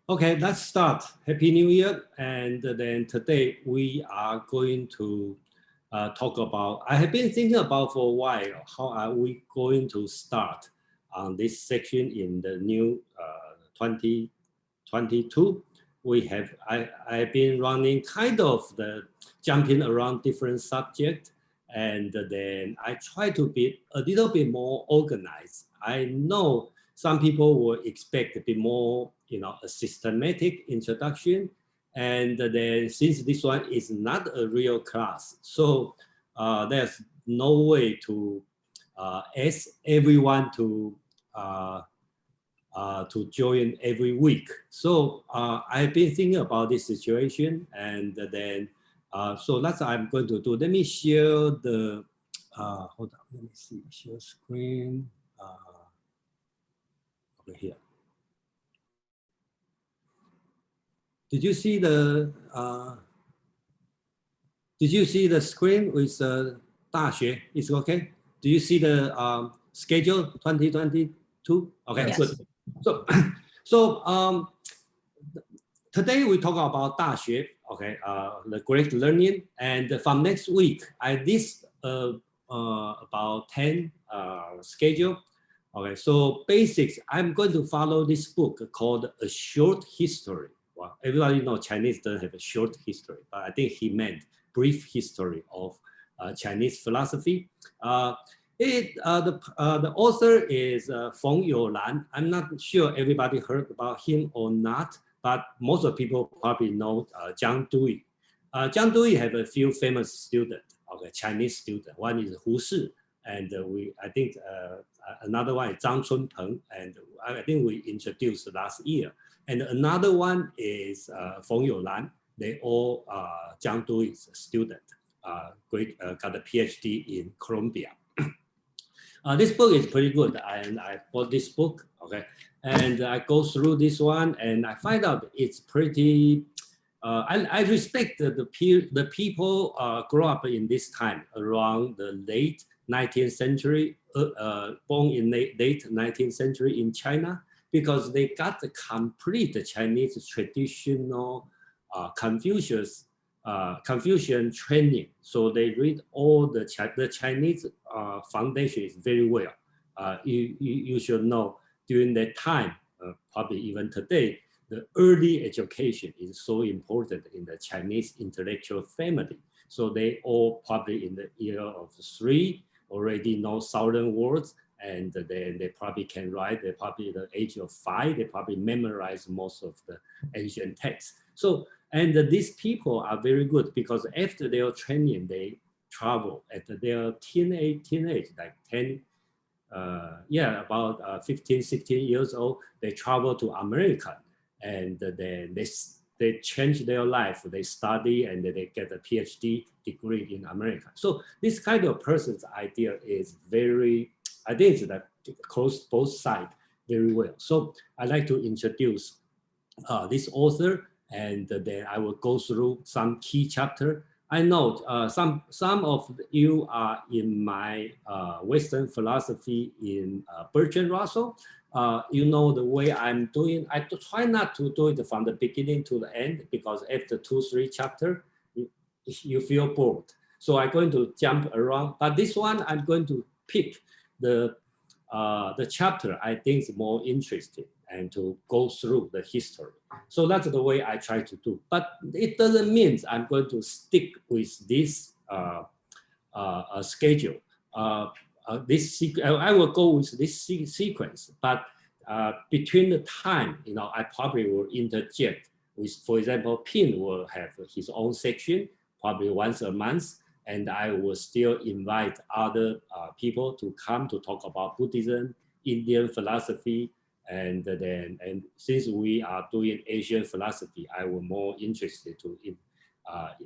Okay, let's start. Happy New Year. And then today we are going to talk about, I have been thinking about for a while, how are we going to start on this section in the new 2022. I've been running kind of the jumping around different subjects, and then I try to be a little bit more organized. I know some people will expect a bit more, a systematic introduction. And then since this one is not a real class, so there's no way to ask everyone to join every week. So I've been thinking about this situation, and then so that's what I'm going to do. Let me share the, hold on, let me see, share screen over here. Did you see the screen with 大学? Is it okay? Do you see the schedule 2022? Okay, yes. Good. So today we talk about 大学, okay, the great learning, and from next week I list about 10 schedule. Okay, so basics, I'm going to follow this book called A Short History. Well, everybody knows Chinese doesn't have a short history, but I think he meant brief history of Chinese philosophy. The author is Feng Youlan. I'm not sure everybody heard about him or not, but most of people probably know Zhang Dui. Zhang Dui have a few famous students, okay, Chinese students. One is Hu Shi, and I think another one is Zhang Chunpeng, and I think we introduced last year. And another one is Feng Youlan. They all Zhang Dui's student, got a PhD in Columbia. This book is pretty good, and I bought this book, okay, and I go through this one, and I find out it's pretty. I respect the people grow up in this time around the late 19th century, born in late 19th century in China, because they got the complete Chinese traditional Confucian training. So they read all the Chinese foundation is very well. You should know during that time, probably even today, the early education is so important in the Chinese intellectual family. So they all probably in the year of 3 already know 1,000 words, and then they probably can write. They probably at the age of 5, they probably memorize most of the ancient texts. So, and these people are very good because after their training, they travel at their teenage, like 10, about 15, 16 years old, they travel to America, and then they change their life. They study and they get a PhD degree in America. So this kind of person's idea is very, I think it's that close both sides very well. So I like to introduce this author, and then I will go through some key chapter. I know some of you are in my Western philosophy in Bertrand Russell. You know the way I'm doing. I try not to do it from the beginning to the end, because after 2-3 chapters, you feel bored. So I'm going to jump around. But this one, I'm going to pick the chapter I think is more interesting and to go through the history. So that's the way I try to do. But it doesn't mean I'm going to stick with this schedule. I will go with this sequence, but between the time, I probably will interject with, for example, Pin will have his own section, probably once a month, and I will still invite other people to come to talk about Buddhism, Indian philosophy, and since we are doing Asian philosophy, I was more interested to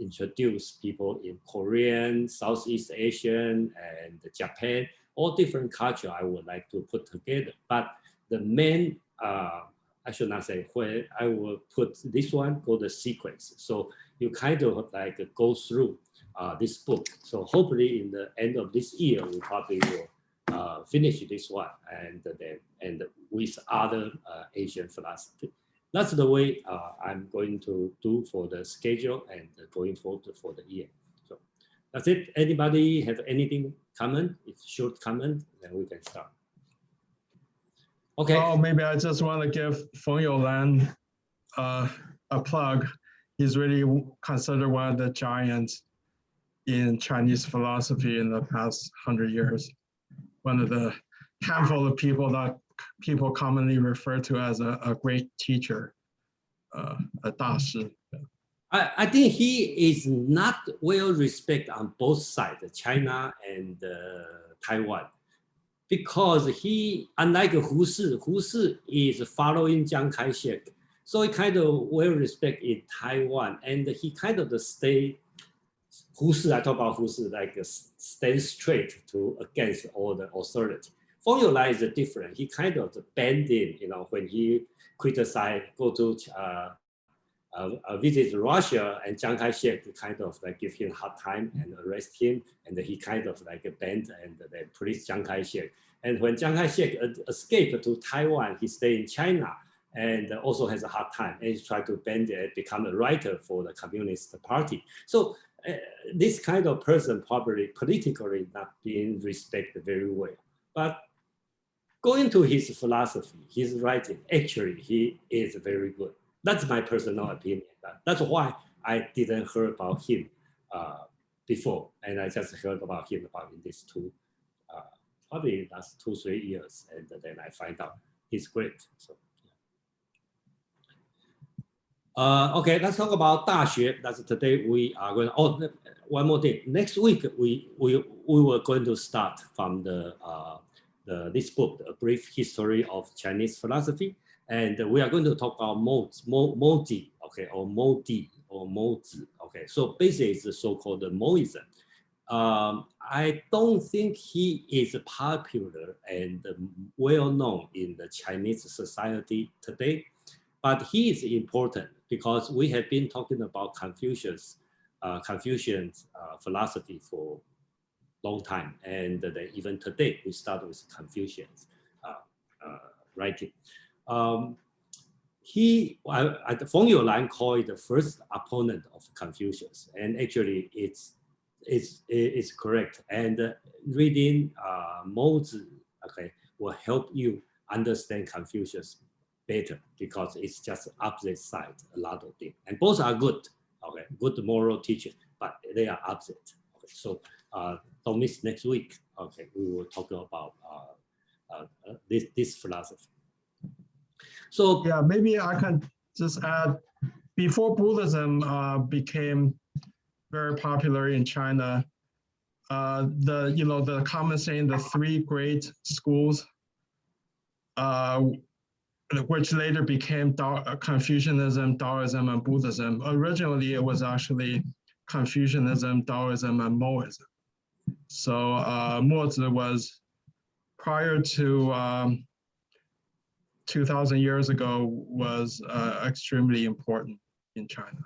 introduce people in Korean, Southeast Asian, and Japan, all different culture I would like to put together. But the main, I should not say where, I will put this one called the sequence. So you kind of like go through this book. So hopefully in the end of this year, we probably will finish this one, and with other Asian philosophy. that's the way I'm going to do for the schedule and going forward for the year. So that's it. Anybody have anything comment? It's short comment, then we can start. Okay. Oh, maybe I just want to give Feng Youlan a plug. He's really considered one of the giants in Chinese philosophy in the past 100 years. One of the handful of people that people commonly refer to as a great teacher, a 大师. I think he is not well respected on both sides, China and Taiwan, because he, unlike Hu Si is following Chiang Kai-shek, so he kind of well respected in Taiwan, and he kind of stay. Hu Si, I talk about Hu Si, like stand straight to against all the authority. Feng Youlan is different. He kind of bend in, when he criticized, go to visit Russia, and Chiang Kai-shek kind of like give him a hard time and arrest him, and he kind of like bend and then police Chiang Kai-shek. And when Chiang Kai-shek escaped to Taiwan, he stayed in China and also has a hard time, and he tried to bend it, become a writer for the Communist Party. So this kind of person probably politically not being respected very well, but going to his philosophy, his writing, actually he is very good. That's my personal opinion. That's why I didn't hear about him before, and I just heard about him about in these probably last 2-3 years, and then I find out he's great. So. Okay, let's talk about DaXue. That's today we are going. Oh, one more thing. Next week we were going to start from this book, A Brief History of Chinese Philosophy, and we are going to talk about Mozi, okay, or Modi or Mozi. Okay, so basically it's the so-called Moism. I don't think he is popular and well known in the Chinese society today, but he is important because we have been talking about Confucian philosophy for a long time, and then even today we start with Confucian's writing. Feng Youlan called it the first opponent of Confucius, and actually it's correct. And reading Mozi, okay, will help you understand Confucius better because it's just opposite side, a lot of things, and both are good. Okay, good moral teaching, but they are opposite. Okay, so don't miss next week. Okay, we will talk about this philosophy. So yeah, maybe I can just add, before Buddhism became very popular in China, the common saying, the three great schools, which later became Confucianism, Taoism, and Buddhism. Originally, it was actually Confucianism, Taoism, and Moism. So Mozi was, prior to 2,000 years ago, was extremely important in China.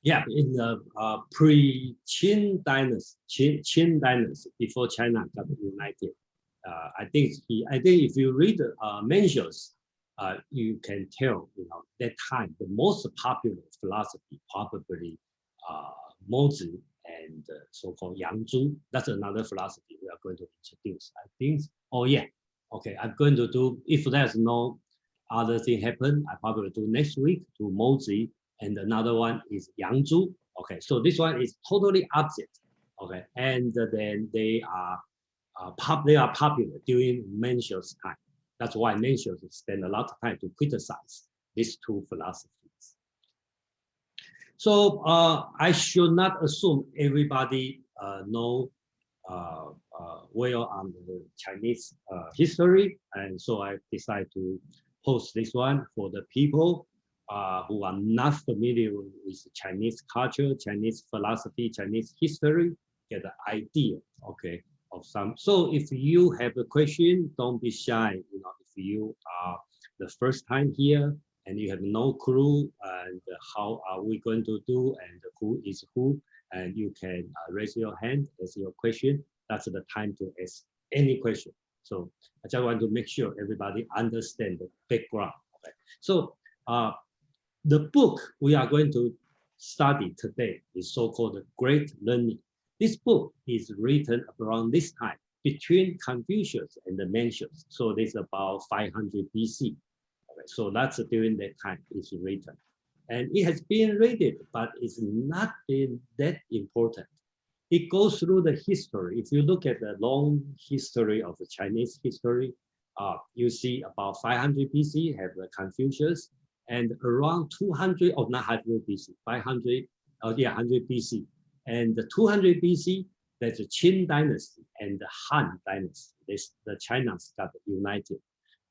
Yeah, in the pre-Qin dynasty, Qin dynasty, before China got united, I think if you read Mencius, you can tell, that time the most popular philosophy probably Mozi and so-called Yangzhu. That's another philosophy we are going to introduce. I think. Oh yeah, okay. I'm going to do, if there's no other thing happen, I probably do next week to Mozi, and another one is Yangzhu. Okay, so this one is totally opposite. Okay, and then they are popular during Mencius' time. That's why Mencius spent a lot of time to criticize these two philosophies. So I should not assume everybody know well on the Chinese history, and so I decided to post this one for the people who are not familiar with Chinese culture, Chinese philosophy, Chinese history, get the idea, okay, of some. So if you have a question, don't be shy. If you are the first time here and you have no clue and how are we going to do and who is who, and you can raise your hand, ask your question. That's the time to ask any question. So I just want to make sure everybody understand the background Okay. So the book we are going to study today is so-called Great Learning. This book is written around this time between Confucius and the Mencius. So this is about 500 BC. Okay. So that's during that time it's written. And it has been read, but it's not been that important. It goes through the history. If you look at the long history of the Chinese history, you see about 500 BC have the Confucius, and around 200 or not 100 BC, 500, 100 BC, and the 200 BC, there's the Qin dynasty and the Han dynasty. The China's got united.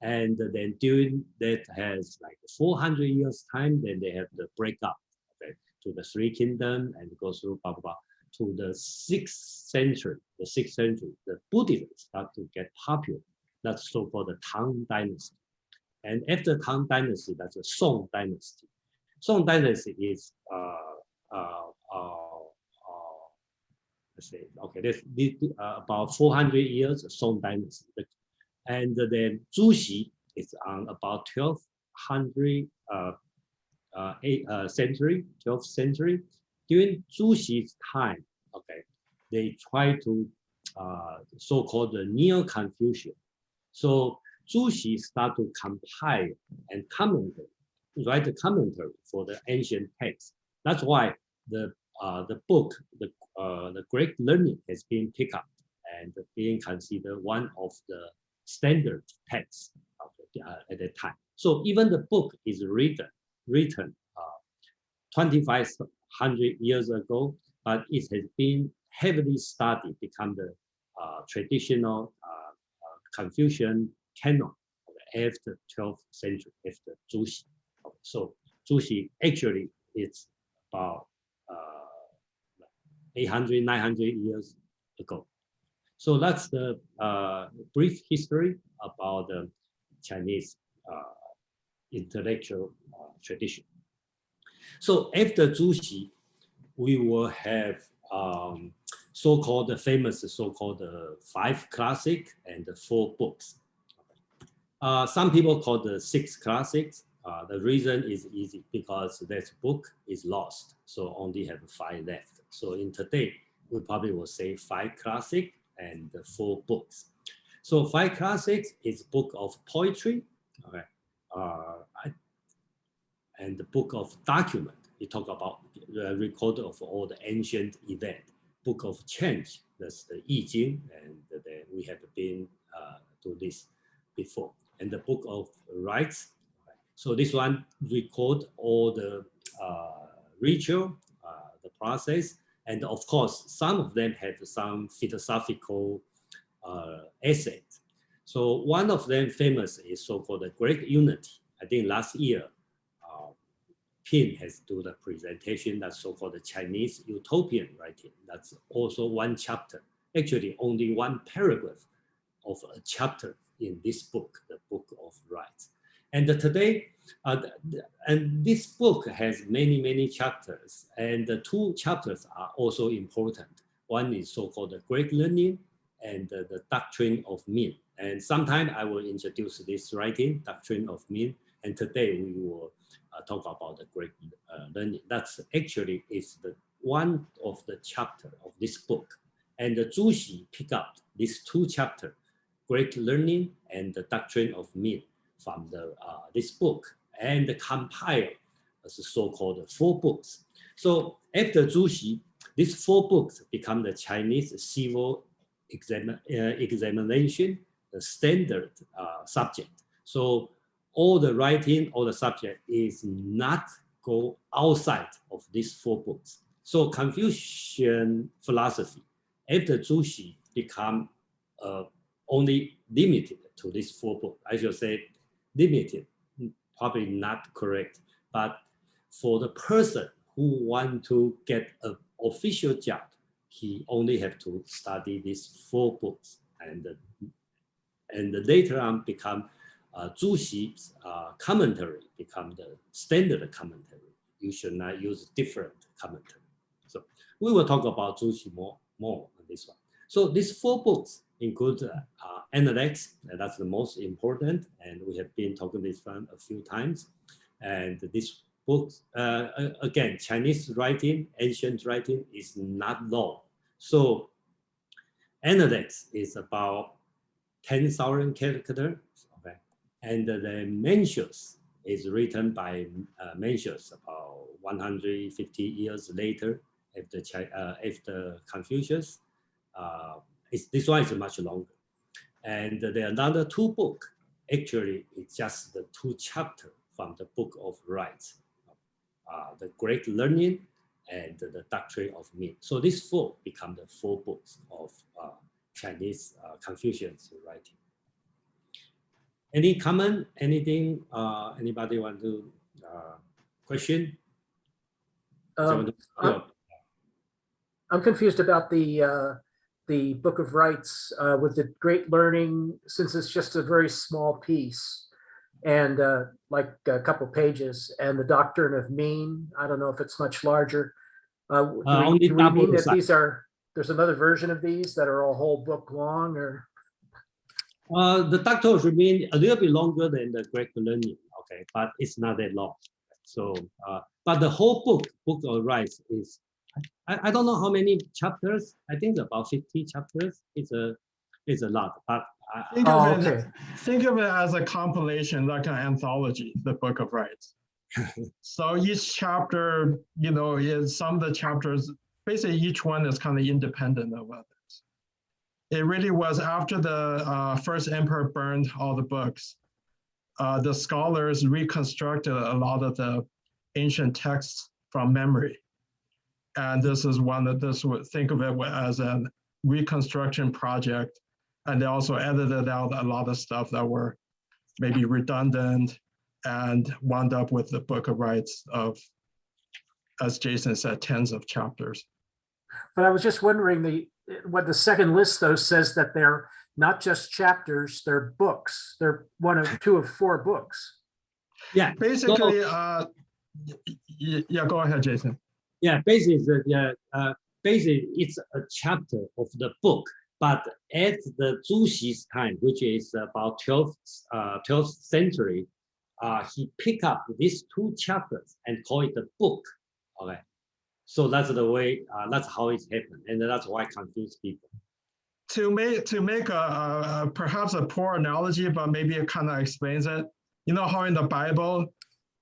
And then during that has like 400 years time, then they have the breakup, okay, to the Three Kingdoms and go through blah, blah, blah, to the 6th century. The 6th century, the Buddhism start to get popular. That's so-called the Tang dynasty. And after Tang dynasty, that's the Song dynasty. Song dynasty is let's say, okay, this about 400 years Song dynasty. And then Zhu is on about 1200 century, 12th century. During Zhu time, okay, they try to so-called the Neo-Confucian. So Zhu start to compile and commentary, write a commentary for the ancient texts. That's why the book, the Great Learning, has been picked up and being considered one of the standard texts at that time. So even the book is written 2,500 years ago, but it has been heavily studied, become the traditional Confucian canon after 12th century, after Zhu. So Zhu actually is about 800, 900 years ago. So that's the brief history about the Chinese intellectual tradition. So after Zhu, we will have so-called famous so-called 5 classic and 4 books. Some people call the 6 classics. The reason is easy because that book is lost, so only have 5 left. So in today, we probably will say 5 classic and 4 books. So 5 classics is book of poetry, okay, and the book of document. We talk about the record of all the ancient event. Book of change, that's the I Ching, and we have been to this before. And the book of rights. So this one record all the ritual, the process, and of course, some of them have some philosophical essays. So one of them famous is so-called the Great Unity. I think last year, Pin has do the presentation that's so-called the Chinese utopian writing. That's also 1 chapter, actually only 1 paragraph of a chapter in this book, the Book of Rights. And today, and this book has many, many chapters, and the 2 chapters are also important. One is so-called the Great Learning and the Doctrine of Mean. And sometime I will introduce this writing, Doctrine of Mean, and today we will talk about the Great Learning. That's actually is the one of the chapter of this book. And the Zhu pick up these 2 chapters, Great Learning and the Doctrine of Mean, from the this book, and compile as so-called 4 books. So after Zhu, these 4 books become the Chinese civil examination standard subject. So all the writing, all the subject is not go outside of these 4 books. So Confucian philosophy after Zhu become only limited to these 4 books. I should say limited, probably not correct, but for the person who want to get an official job, he only have to study these 4 books, and later on become Zhu commentary become the standard commentary. You should not use different commentary. So we will talk about Zhu more on this one. So these 4 books include analytics, that's the most important, and we have been talking this one a few times. And this book, again, Chinese writing, ancient writing is not long. So analytics is about 10,000 characters, okay? And the Mencius is written by Mencius about 150 years later after Confucius. This one is much longer. And the another two book, actually, it's just the two chapters from the Book of Rights, the Great Learning and the Doctrine of Mean. So these four become the 4 books of Chinese Confucian writing. Any comment? Anything? Anybody want to question? I'm confused about the Book of Rights with the Great Learning, since it's just a very small piece and like a couple pages, and the Doctrine of Mean. I don't know if it's much larger. Do we mean that these are, there's another version of these that are a whole book long, or? The Doctrine of Mean a little bit longer than the Great Learning, okay, but it's not that long. So, but the whole Book of Rights is, I don't know how many chapters. I think it's about 50 chapters. It's a lot, but think of it as a compilation, like an anthology, the Book of Rights. So each chapter, you know, is some of the chapters, basically each one is kind of independent of others. It really was after the first emperor burned all the books, the scholars reconstructed a lot of the ancient texts from memory. And this is one that this would think of it as a reconstruction project. And they also edited out a lot of stuff that were maybe redundant and wound up with the Book of Rights of, as Jason said, tens of chapters. But I was just wondering, what the second list though says that they're not just chapters, they're books. They're two of 4 books. Yeah, basically, yeah, go ahead, Jason. Yeah, basically, basically it's a chapter of the book, but at the Zhuxi's time, which is about 12th century, he picked up these 2 chapters and called it a book. Okay, so that's the way. That's how it happened, and that's why it confused people. To make a perhaps a poor analogy, but maybe it kind of explains it. You know how in the Bible,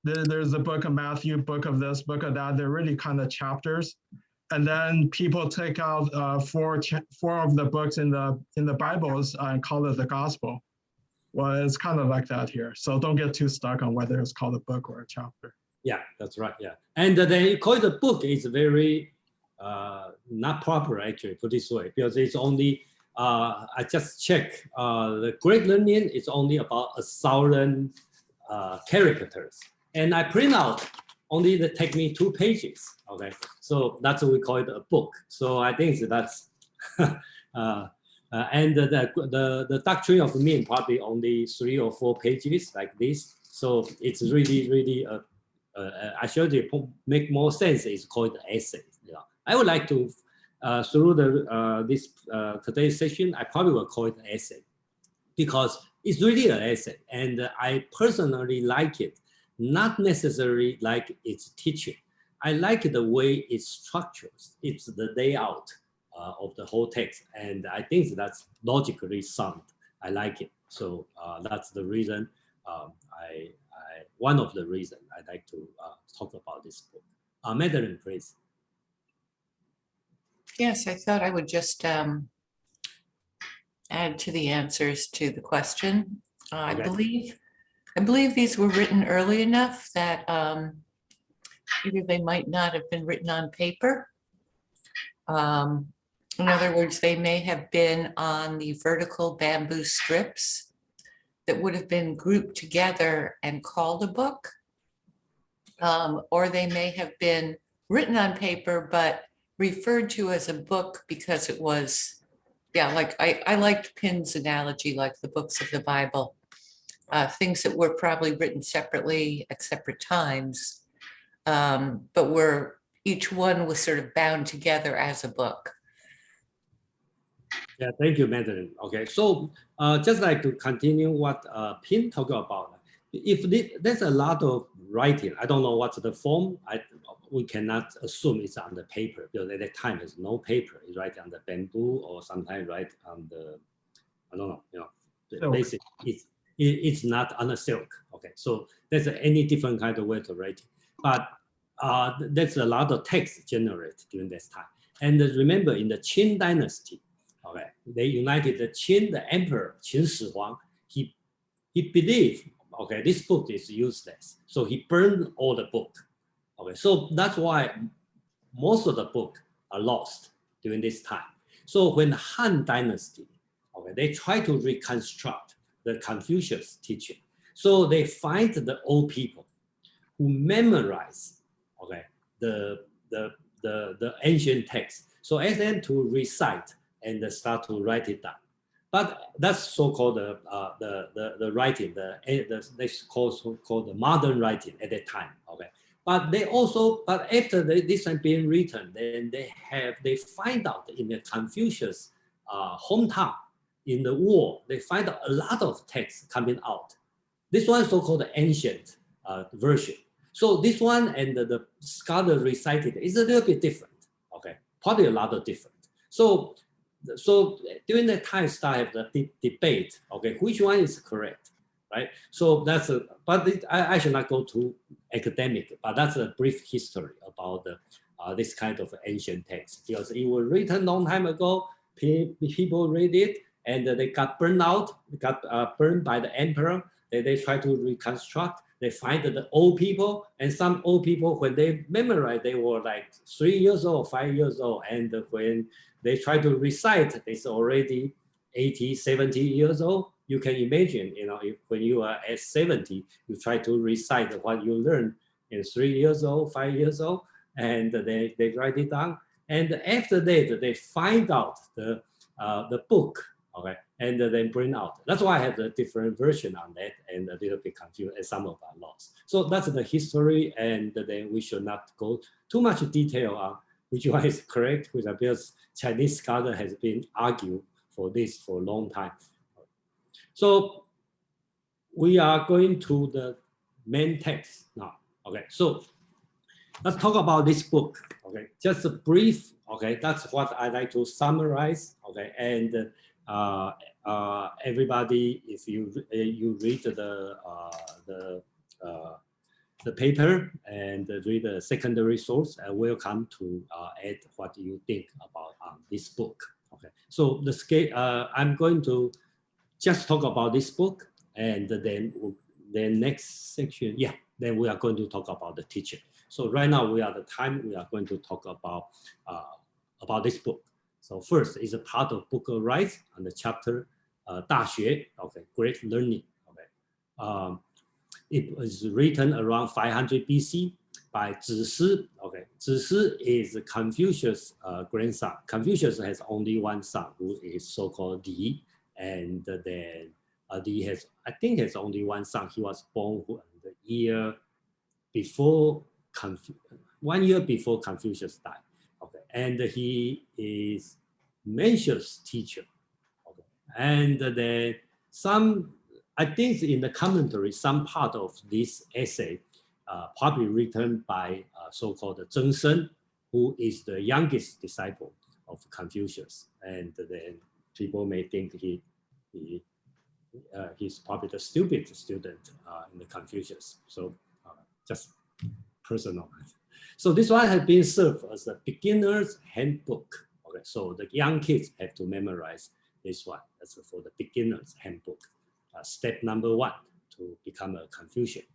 there's the book of Matthew, book of this, book of that. They're really kind of chapters, and then people take out 4 of the books in the Bibles and call it the gospel. Well, it's kind of like that here. So don't get too stuck on whether it's called a book or a chapter. Yeah, that's right. Yeah, and they call it a book is very not proper actually, put this way, because it's only I just checked the Great Learning is only about 1,000 characters. And I print out only that take me 2 pages. Okay, so that's what we call it a book. So I think that's and the Doctrine of Mean probably only 3 or 4 pages like this. So it's really actually make more sense. It's called essay. You know, I would like to through this today's session, I probably will call it an essay because it's really an essay, and I personally like it. Not necessarily like its teaching. I like the way it structures. It's the layout of the whole text, and I think that's logically sound. I like it, so that's the reason. One of the reasons I like to talk about this book. Madeline, please. Yes, I thought I would just add to the answers to the question. Okay. I believe these were written early enough that either they might not have been written on paper. In other words, they may have been on the vertical bamboo strips that would have been grouped together and called a book. Or they may have been written on paper, but referred to as a book because it was, yeah, like I liked Pin's analogy, like the books of the Bible. Things that were probably written separately at separate times, but each one was sort of bound together as a book. Yeah, thank you, Madeline. Okay, so just like to continue what Pin talked about. If there's a lot of writing, I don't know what's the form. We cannot assume it's on the paper because at that time there's no paper. It's write on the bamboo or sometimes write on the, I don't know, Silk. basically it's not on the silk. Okay, so there's any different kind of way to write it. But there's a lot of text generated during this time. And remember, in the Qin dynasty, okay, they united the Qin, the emperor, Qin Shi Huang. He believed, okay, this book is useless. So he burned all the book. Okay, so that's why most of the book are lost during this time. So when the Han dynasty, okay, they try to reconstruct the Confucius teaching. So they find the old people who memorize, okay, the ancient text. So ask them to recite and start to write it down. But that's so-called the writing, they called the modern writing at that time. Okay, but they also, but after this has been written, then they find out in the Confucius hometown in the war, they find out a lot of text coming out. This one is so-called the ancient version. So this one and the scholar recited is a little bit different. Okay, probably a lot of different. So during that time, start have the debate. Okay, which one is correct, right? So that's I should not go too academic, but that's a brief history about this kind of ancient text because it was written long time ago. People read it and they got burned out, got burned by the emperor. They try to reconstruct. They find the old people, and some old people, when they memorize, they were like 3 years old, 5 years old. And when they try to recite, it's already 80, 70 years old. You can imagine, if when you are at 70, you try to recite what you learned in 3 years old, 5 years old, and they write it down. And after that, they find out the book, okay, and then bring out. That's why I have a different version on that and a little bit confused and some of are lost. So that's the history, and then we should not go too much detail on which one is correct, because Chinese scholar has been argued for this for a long time. So we are going to the main text now. Okay, so let's talk about this book. Okay, just a brief. Okay, that's what I like to summarize. Okay, and everybody, if you read the paper and read the secondary source, welcome to add what you think about this book. Okay, so the scale, I'm going to just talk about this book, and then the next section, yeah, then we are going to talk about the teaching. So right now we are going to talk about this book. So first is a part of book of rights on the chapter 大学, okay, great learning. Okay, it was written around 500 BC by Zhi. Okay, Zhi is Confucius' grandson. Confucius has only one son who is so-called Di, and then Di has, I think, has only one son. He was born the year before 1 year before Confucius died. Okay, and he is Mencius' teacher. Okay, and then I think in the commentary, some part of this essay probably written by so-called Zheng Shen, who is the youngest disciple of Confucius, and then people may think he's probably the stupid student in the Confucius. So just personal. So this one has been served as a beginner's handbook. Okay, so the young kids have to memorize this one. That's for the beginner's handbook. Step number 1 to become a Confucian.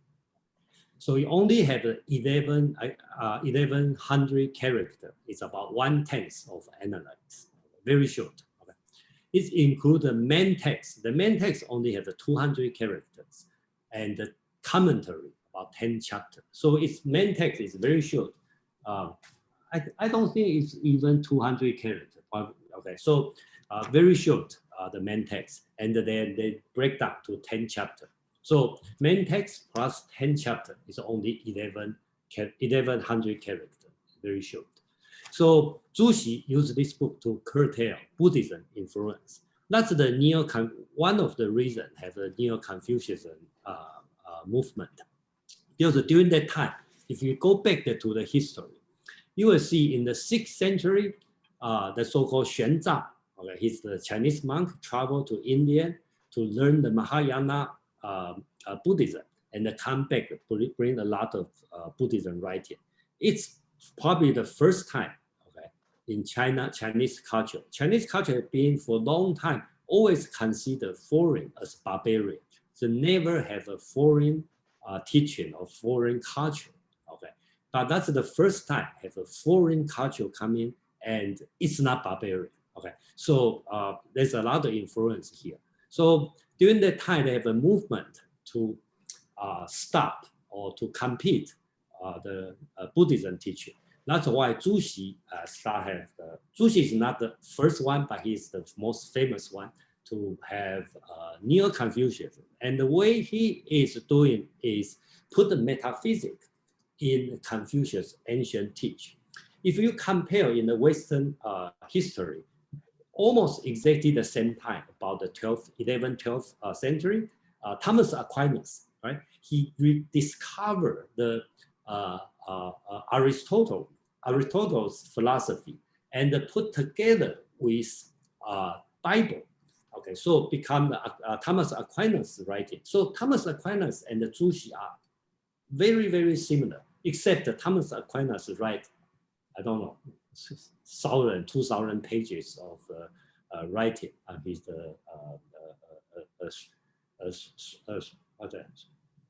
So you only have 1100 characters. It's about 1/10 of analytes. Very short. Okay. It includes the main text. The main text only has 200 characters, and the commentary about 10 chapters. So its main text is very short. I don't think it's even 200 characters. Okay, so very short, the main text, and then they break down to 10 chapters. So main text plus 10 chapters is only 1100 characters, very short. So Zhu Xi used this book to curtail Buddhism influence. That's the one of the reasons have a neo-Confucianism movement. Because during that time, if you go back to the history, you will see in the 6th century, the so-called Xuan Zhang, okay, he's the Chinese monk, traveled to India to learn the Mahayana Buddhism, and come back, bring a lot of Buddhism writing. It's probably the first time, okay, in China, Chinese culture. Chinese culture has been for a long time always considered foreign as barbarian. So never have a foreign teaching or foreign culture, okay. But that's the first time have a foreign culture come in, and it's not barbarian, okay. So there's a lot of influence here. So during that time, they have a movement to stop or to compete the Buddhism teaching. That's why Zhu Xi started. Zhu Xi is not the first one, but he's the most famous one to have neo-Confucianism. And the way he is doing is put the metaphysics in Confucius' ancient teaching. If you compare in the Western history, almost exactly the same time, about the 11th, 12th century, Thomas Aquinas, right? He rediscovered the Aristotle's philosophy and put together with Bible. Okay, so become Thomas Aquinas writing. So Thomas Aquinas and Zhu Xi are very, very similar, except that Thomas Aquinas write, I don't know, 1,000, 2,000 pages of writing on his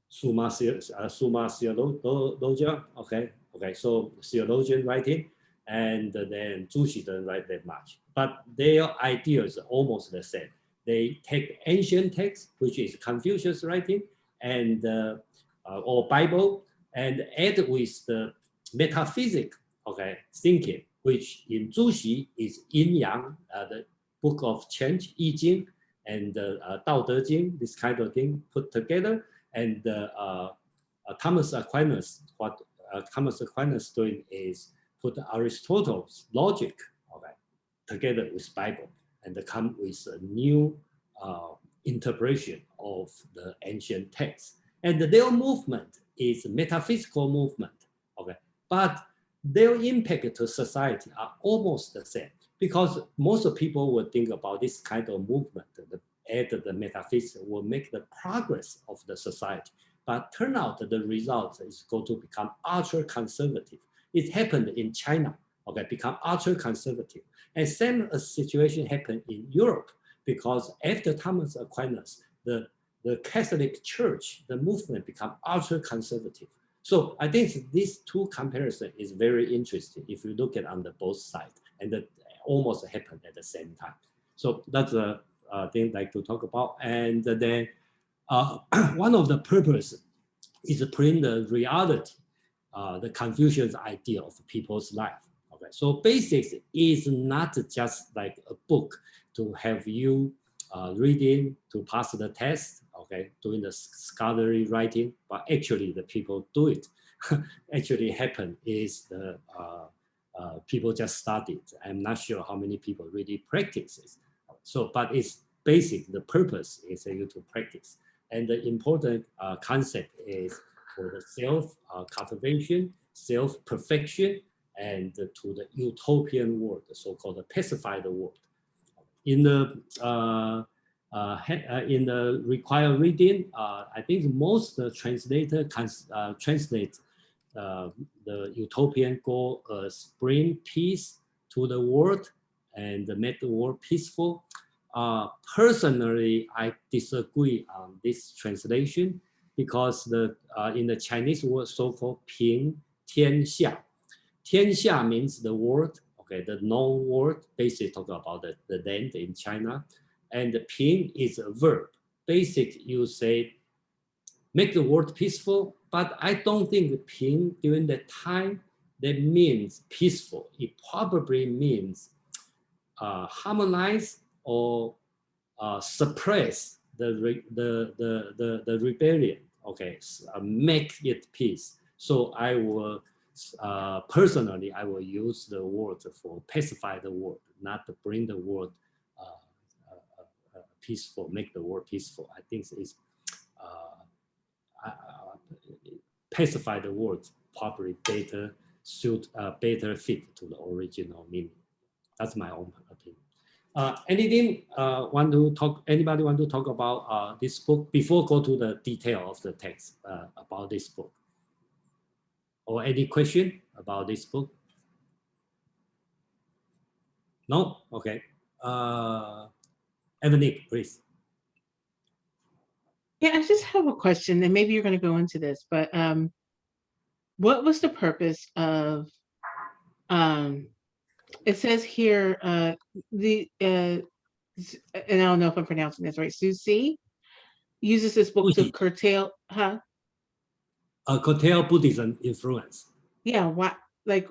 Summa Theologia, okay, so theologian writing, and then Zhu Xi doesn't write that much, but their ideas are almost the same. They take ancient text, which is Confucius writing, and or Bible, and add with the metaphysic, okay, thinking, which in Zhu Xi is Yin Yang, the book of change, I Ching, and Dao De Jing, this kind of thing put together. And Thomas Aquinas, what Thomas Aquinas doing is put Aristotle's logic, okay, together with Bible, and come with a new interpretation of the ancient text. And their movement is a metaphysical movement, okay, but their impact to society are almost the same, because most people would think about this kind of movement, the metaphysics will make the progress of the society. But turn out that the result is going to become ultra-conservative. It happened in China, okay, become ultra-conservative. And same situation happened in Europe, because after Thomas Aquinas, the Catholic Church, the movement become ultra-conservative. So I think these two comparisons is very interesting if you look at on the both sides, and that almost happened at the same time. So that's a thing I'd like to talk about. And then one of the purposes is to bring the reality, the Confucian idea of people's life. Okay, so basics is not just like a book to have you reading to pass the test, okay, doing the scholarly writing, but actually the people do it. Actually happen is the people just studied. I'm not sure how many people really practice it. So, but it's basic, the purpose is for you to practice. And the important concept is for the self-cultivation, self-perfection, and to the utopian world, the so-called pacified world. In the required reading, I think most translator can translate the utopian goal as bring peace to the world and make the world peaceful. Personally, I disagree on this translation, because in the Chinese word so-called 平天下. 天下 means the world, okay, the known world, basically talking about the land in China. And the 平 is a verb. Basically, you say, make the world peaceful, but I don't think the 平 during that time, that means peaceful. It probably means harmonize or suppress the rebellion, okay, make it peace. So I will personally, I will use the word for pacify the world, not to bring the world peaceful, make the world peaceful. I think it's pacify the world probably better better fit to the original meaning. That's my own opinion. Anything want to talk? Anybody want to talk about this book before go to the detail of the text about this book? Or any question about this book? No? Okay. Evan, please. Yeah, I just have a question, and maybe you're going to go into this, but what was the purpose of, it says here, and I don't know if I'm pronouncing this right, Susi uses this book to curtail, Curtail Buddhism influence. Yeah, what, like,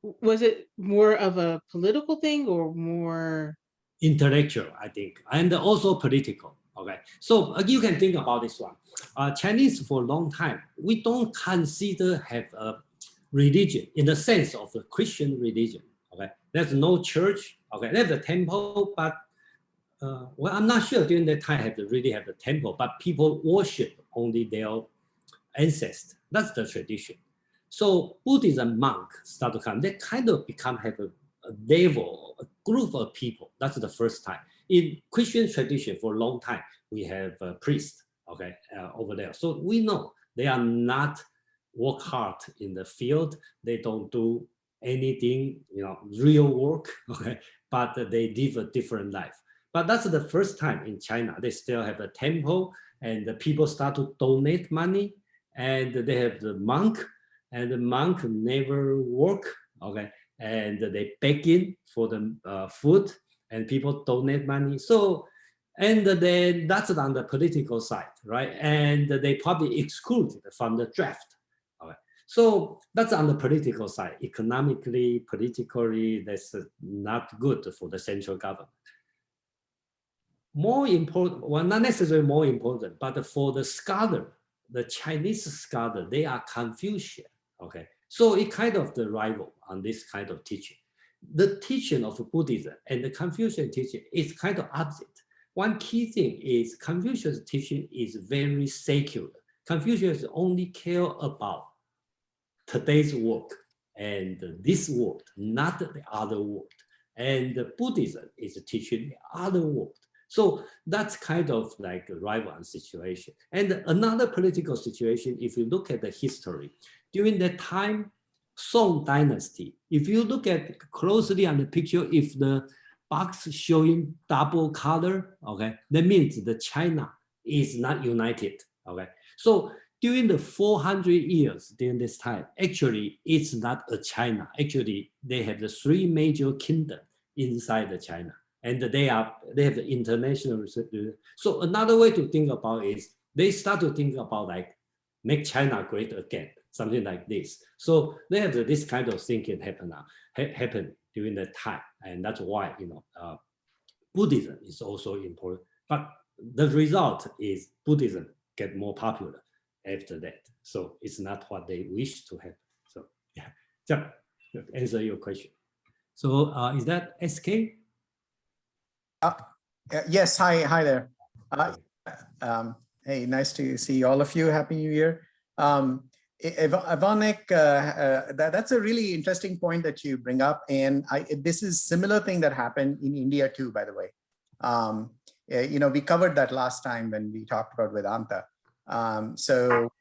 was it more of a political thing or more? Intellectual, I think, and also political. Okay, so you can think about this one. Chinese for a long time, we don't consider have a religion in the sense of the Christian religion. Okay, there's no church. Okay, there's a temple, but well, I'm not sure during that time really have a temple, but people worship only their ancestors. That's the tradition. So Buddhism monk start to come. They kind of have a level, a group of people. That's the first time. In Christian tradition for a long time, we have a priest, okay, over there. So we know they are not work hard in the field. They don't do anything, real work, okay, but they live a different life. But that's the first time in China. They still have a temple, and the people start to donate money, and they have the monk, and the monk never work, okay, and they beg in for the food, and people donate money. So, and then that's on the political side, right? And they probably exclude from the draft. Okay. So that's on the political side. Economically, politically, that's not good for the central government. More important, well, not necessarily more important, but for the scholar, the Chinese scholar, they are Confucian. Okay. So it kind of the rival on this kind of teaching. The teaching of Buddhism and the Confucian teaching is kind of opposite. One key thing is Confucius' teaching is very secular. Confucius only care about today's work and this world, not the other world. And Buddhism is teaching the other world. So that's kind of like a rival situation. And another political situation, if you look at the history, during that time, Song Dynasty, if you look at closely on the picture, if the box showing double color, okay, that means the China is not united, okay. So during the 400 years during this time, actually it's not a China. Actually, they have the three major kingdoms inside the China, and they have the international. So another way to think about is they start to think about like make China great again, something like this. So they have this kind of thinking happen during that time, and that's why Buddhism is also important. But the result is Buddhism get more popular after that. So it's not what they wish to have. So yeah, so answer your question. So is that SK? Yes, hi there. Hey, nice to see all of you. Happy New Year. Ivanek, that's a really interesting point that you bring up, and this is similar thing that happened in India too, by the way. We covered that last time when we talked about Vedanta. So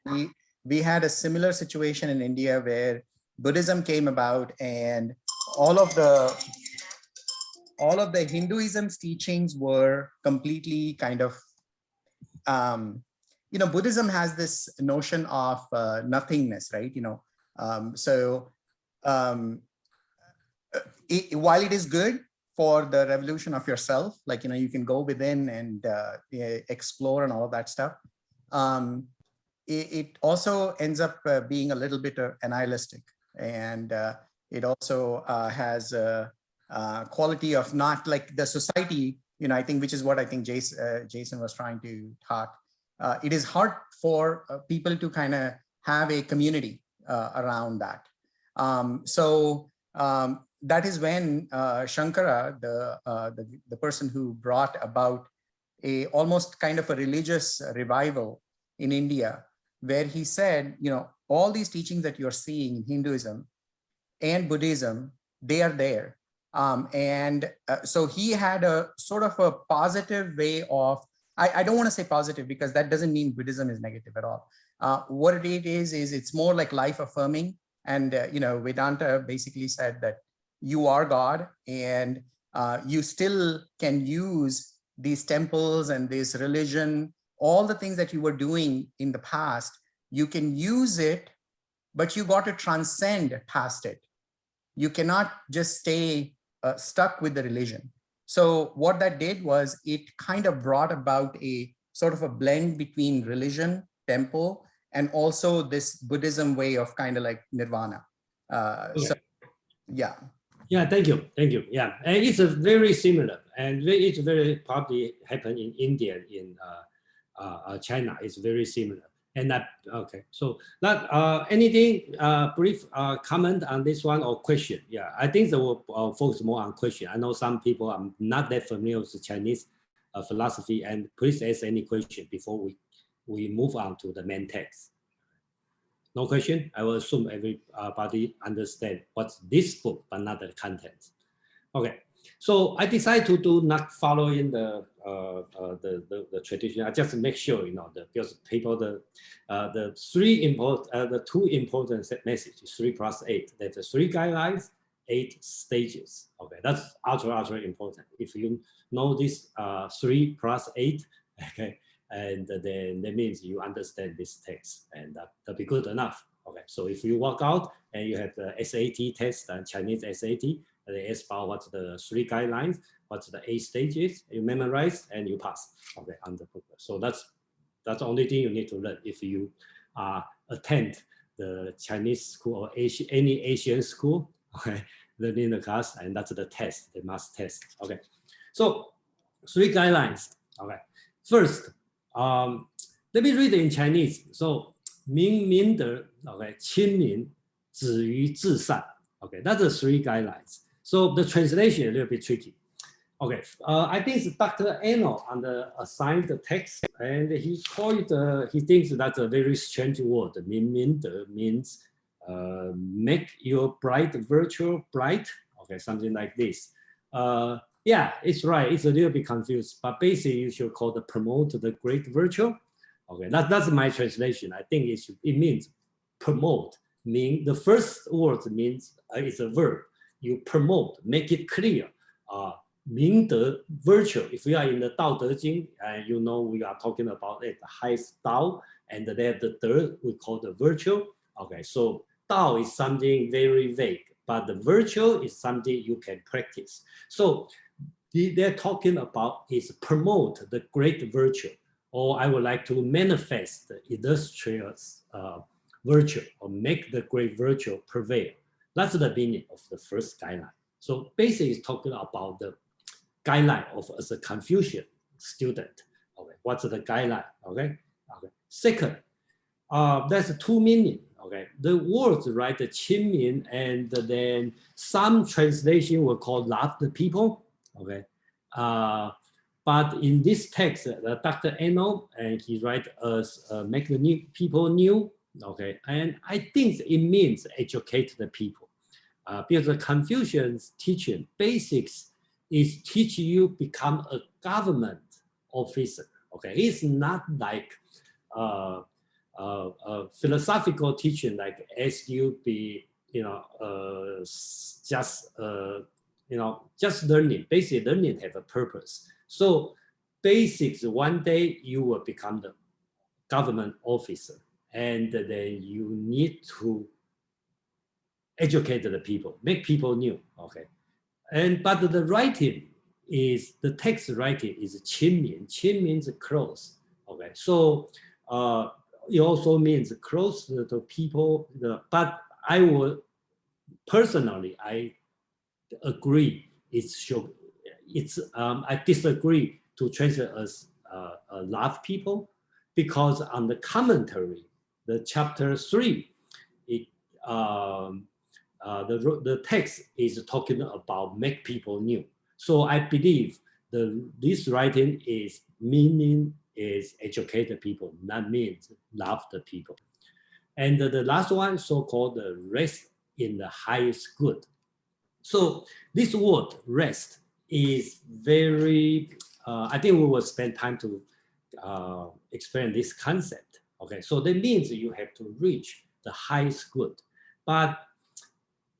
we had a similar situation in India where Buddhism came about, and all of the Hinduism's teachings were completely kind of, Buddhism has this notion of nothingness, right? While it is good for the revolution of yourself, like, you can go within and explore and all of that stuff, it also ends up being a little bit nihilistic, and it also has a quality of not like the society, I think, which is what I think Jason was trying to talk. It is hard for people to kind of have a community around that. That is when Shankara, the person who brought about almost kind of a religious revival in India, where he said, all these teachings that you're seeing in Hinduism and Buddhism, they are there. So he had a sort of a positive way of, I don't want to say positive because that doesn't mean Buddhism is negative at all. What it is it's more like life affirming. And, Vedanta basically said that you are God, and you still can use these temples and this religion, all the things that you were doing in the past, you can use it, but you got to transcend past it. You cannot just stay stuck with the religion. So what that did was it kind of brought about a sort of a blend between religion, temple, and also this Buddhism way of kind of like nirvana. So, yeah. Yeah, thank you. Yeah, and it's a very similar, and it's very probably happen in India, in China. It's very similar. And that, okay, so that anything brief comment on this one or question? Yeah, I think they will focus more on question. I know some people are not that familiar with the Chinese philosophy, and please ask any question before we move on to the main text. No question? I will assume everybody understand what's this book, but not the content. Okay, so I decided to do not following the tradition. I just make sure, because people, the two important messages, 3 + 8. There's the 3 guidelines, 8 stages. Okay, that's ultra important. If you know this 3 + 8, okay, and then that means you understand this text, and that'll be good enough. Okay, so if you walk out and you have the SAT test and Chinese SAT, they ask about what's the 3 guidelines, what's the 8 stages, you memorize and you pass. Okay, on the book. So that's the only thing you need to learn if you attend the Chinese school or any Asian school. Okay, learning the class, and that's the test, the must test. Okay, so 3 guidelines. Okay, first. Let me read it in Chinese. So, 明明德, okay, 亲民, 止于至善. Okay, that's the 3 guidelines. So the translation is a little bit tricky. Okay, I think it's Dr. Eno on the assigned text, and he thinks that's a very strange word. 明明德 means make your bright virtue bright. Okay, something like this. Yeah, it's right. It's a little bit confused, but basically you should call the promote the great virtue. Okay, that's my translation. I think it means promote. The first word means it's a verb. You promote, make it clear. 明德 virtue. If we are in the Dao De Jing, we are talking about it, the highest Dao, and then the third we call the virtue. Okay, so Dao is something very vague, but the virtue is something you can practice. So they're talking about is promote the great virtue, or I would like to manifest the illustrious virtue, or make the great virtue prevail. That's the meaning of the first guideline. So basically it's talking about the guideline of as a Confucian student. Okay, what's the guideline? Okay. Second, there's 2 meanings. Okay, the words, right, the 亲民, and then some translation will call love the people. Okay, but in this text, Dr. Eno, and he writes as make the new people new. Okay, and I think it means educate the people, because the Confucian's teaching basics is teach you become a government officer. Okay, it's not like philosophical teaching, like ask you be just learning. Basic learning have a purpose. So basics, one day you will become the government officer, and then you need to educate the people, make people new. Okay, but the writing is, the text writing is 亲民. 亲 means close. Okay, so it also means close to people. But I would personally, I agree. I disagree to translate as love people, because on the commentary, the chapter 3, the text is talking about make people new. So I believe this writing is meaning is educated people, that means love the people. And the last one, so-called the rest in the highest good. So this word rest is very, I think we will spend time to explain this concept. Okay, so that means you have to reach the highest good, but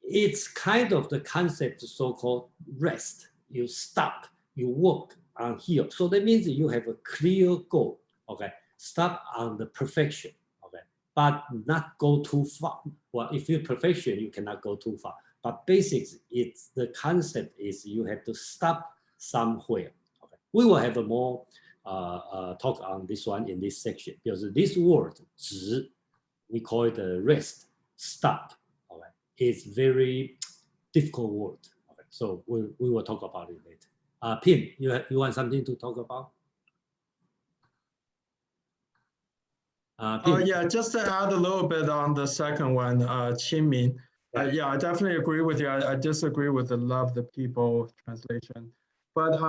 it's kind of the concept so-called rest. You stop, you work on here. So that means you have a clear goal. Okay, stop on the perfection. Okay, but not go too far. Well, if you're perfection, you cannot go too far. But basics, it's the concept is you have to stop somewhere. Okay, we will have a more talk on this one in this section because this word 止, we call it a rest, stop. Okay, it's very difficult word. Okay, so we will talk about it later. Pim, you want something to talk about? Yeah, just to add a little bit on the second one, Qinmin. Yeah, I definitely agree with you. I disagree with the love the people translation. But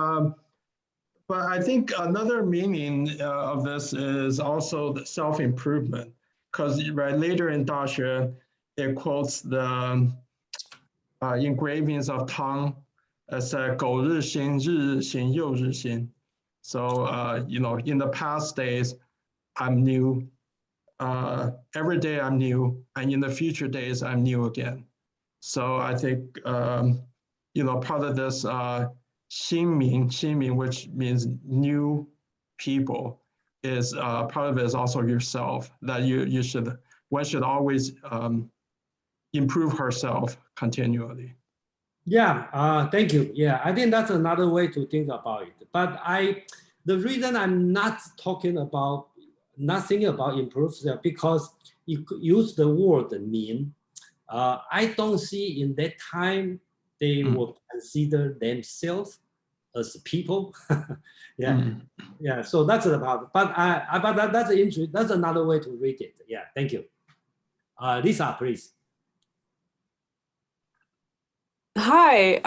I think another meaning of this is also the self-improvement. Because right later in DaXue, it quotes the engravings of Tang as 苟日新, 日日新, 又日新. So, in the past days, I'm new. Every day I'm new, and in the future days I'm new again. So I think part of this 新民, which means new people, is part of it is also yourself. That one should always improve herself continually. Yeah, thank you. Yeah, I think that's another way to think about it. But the reason I'm not thinking about improve because you use the word mean. I don't see in that time they would consider themselves as people. Yeah. So that's about. But that's interesting. That's another way to read it. Yeah, thank you. Lisa, please. Hi.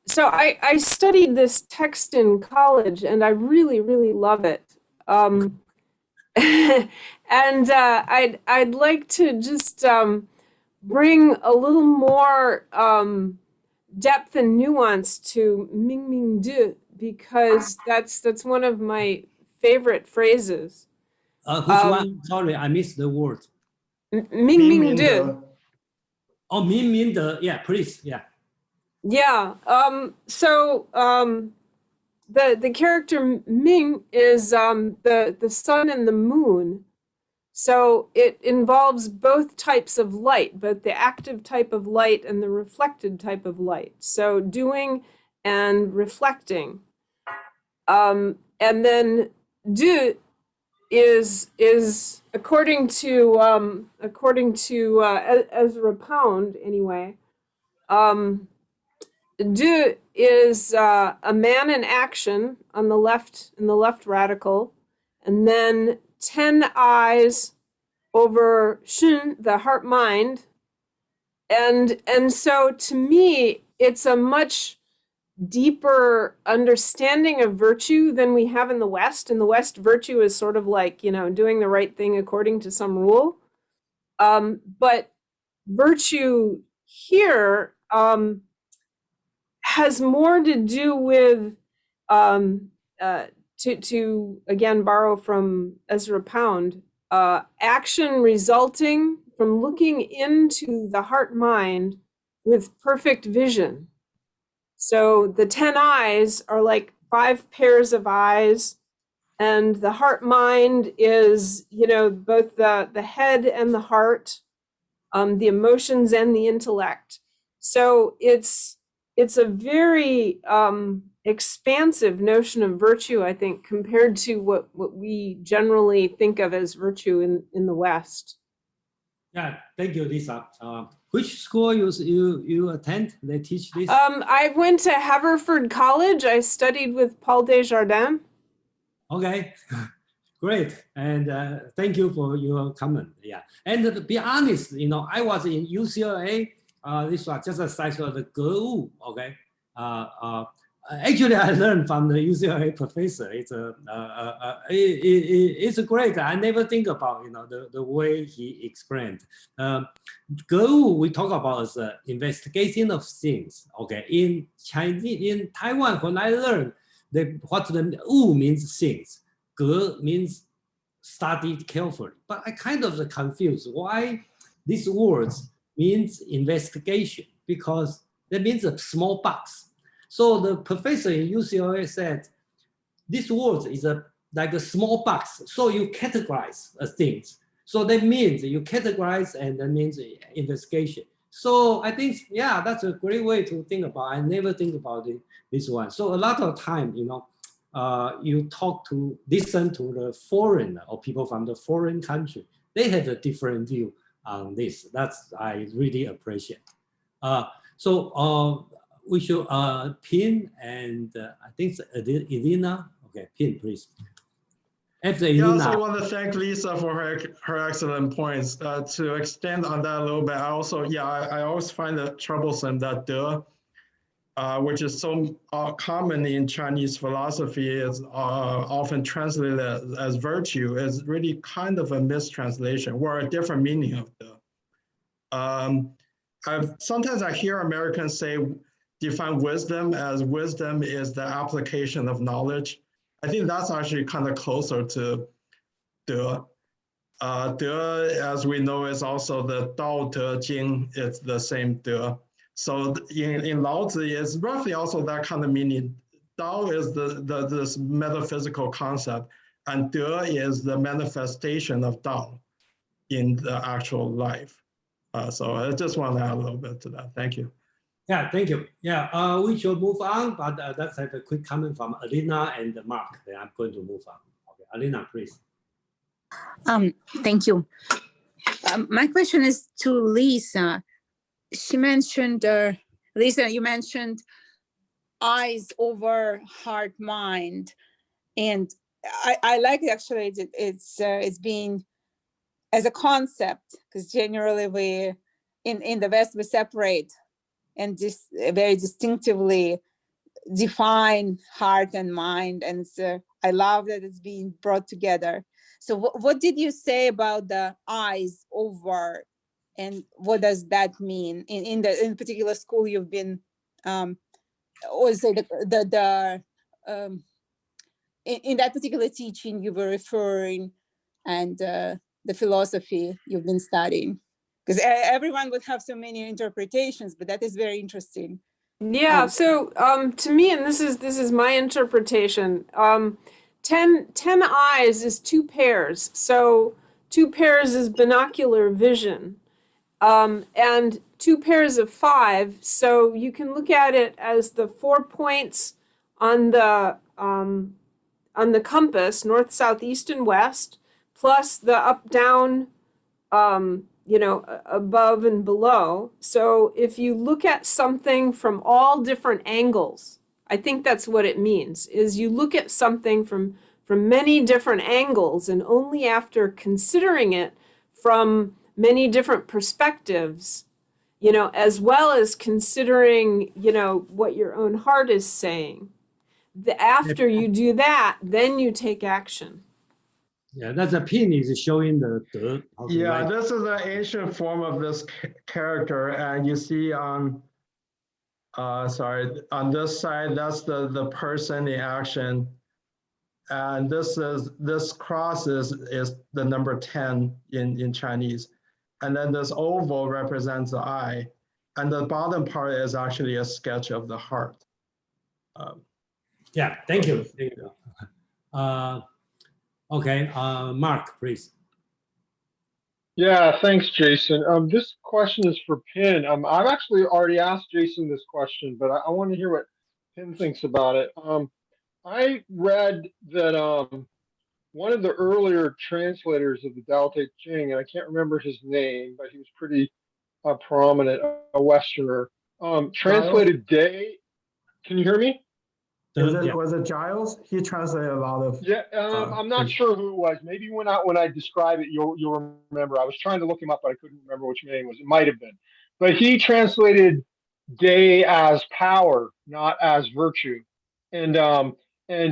So I studied this text in college, and I really, really love it. And I'd like to just bring a little more depth and nuance to Ming Ming Du, because that's one of my favorite phrases. Which one? Sorry, I missed the word. Ming Ming Du. Oh, Ming Ming De. Yeah, please. Yeah. Yeah. So the character Ming is the sun and the moon. So it involves both types of light, both the active type of light and the reflected type of light. So doing and reflecting. And then Du is according to Ezra Pound anyway. Du is a man in action on the left, in the left radical, and then 10 eyes over Shun, the heart mind. And so to me, it's a much deeper understanding of virtue than we have in the West. In the West, virtue is sort of like, doing the right thing according to some rule. But virtue here has more to do with, to again borrow from Ezra Pound, action resulting from looking into the heart mind with perfect vision. So the 10 eyes are like 5 pairs of eyes, and the heart mind is, both the head and the heart, the emotions and the intellect. So it's a very expansive notion of virtue, I think, compared to what we generally think of as virtue in the West. Yeah, thank you, Lisa. Which school you attend? They teach this? I went to Haverford College. I studied with Paul Desjardins. Okay, Great, and thank you for your comment. Yeah, and to be honest, I was in UCLA. This was just a side of the GEU. Okay, actually, I learned from the UCLA professor. It's great. I never think about the way he explained. GEU we talk about as investigation of things. Okay, in Chinese, in Taiwan, when I learned what the Wu means things. Ge means studied carefully, but I kind of confused why these words means investigation, because that means a small box. So the professor in UCLA said, this word is like a small box. So you categorize things. So that means you categorize, and that means investigation. So I think, yeah, that's a great way to think about. I never think about this one. So a lot of time, you listen to the foreigner or people from the foreign country. They have a different view on this. That's I really appreciate. So we should Pin and I think Elena. Okay, Pin, please. After Yeah, I Elena. also want to thank Lisa for her excellent points. To extend on that a little bit, I always find it troublesome that which is so common in Chinese philosophy, is often translated as virtue, is really kind of a mistranslation or a different meaning of the. Sometimes I hear Americans define wisdom as wisdom is the application of knowledge. I think that's actually kind of closer to De. De, as we know, is also the Dao De Jing. It's the same De. So in Lao Tzu, it's roughly also that kind of meaning. Dao is this metaphysical concept, and De is the manifestation of Dao in the actual life. So I just want to add a little bit to that. Thank you. Yeah, thank you. Yeah, we should move on, but let's have a quick comment from Alina and Mark. Then I'm going to move on. Okay, Alina, please. Thank you. My question is to Lisa. She mentioned, Lisa, you mentioned eyes over heart, mind. And I like it actually, it's being as a concept, because generally we, in the West, we separate and just very distinctively define heart and mind. And I love that it's being brought together. So what did you say about the eyes over, and what does that mean in the particular school you've been, or say in that particular teaching you were referring, and the philosophy you've been studying? Because everyone would have so many interpretations, but that is very interesting. Yeah, so to me, and this is my interpretation, 10 eyes is 2 pairs. So 2 pairs is binocular vision, and 2 pairs of 5. So you can look at it as the 4 points on the compass, north, south, east, and west, plus the up, down, above and below. So if you look at something from all different angles, I think that's what it means, is you look at something from many different angles, and only after considering it from many different perspectives, as well as considering, what your own heart is saying. After you do that, then you take action. Yeah, that's a Pin is showing the De. Yeah, this is an ancient form of this character, and you see on this side, that's the person in action, and this cross is the number 10 in Chinese, and then this oval represents the eye, and the bottom part is actually a sketch of the heart. Yeah, thank you. Thank you. Okay, Mark, please. Yeah, thanks, Jason. This question is for Pin. I've actually already asked Jason this question, but I want to hear what Pin thinks about it. I read that one of the earlier translators of the Tao Te Ching, and I can't remember his name, but he was pretty prominent, a Westerner, translated day. Can you hear me? Yeah. Was it Giles? He translated a lot of. Yeah, I'm not sure who it was. Maybe when I describe it, you'll remember. I was trying to look him up, but I couldn't remember which name it was. It might have been, but he translated day as power, not as virtue, and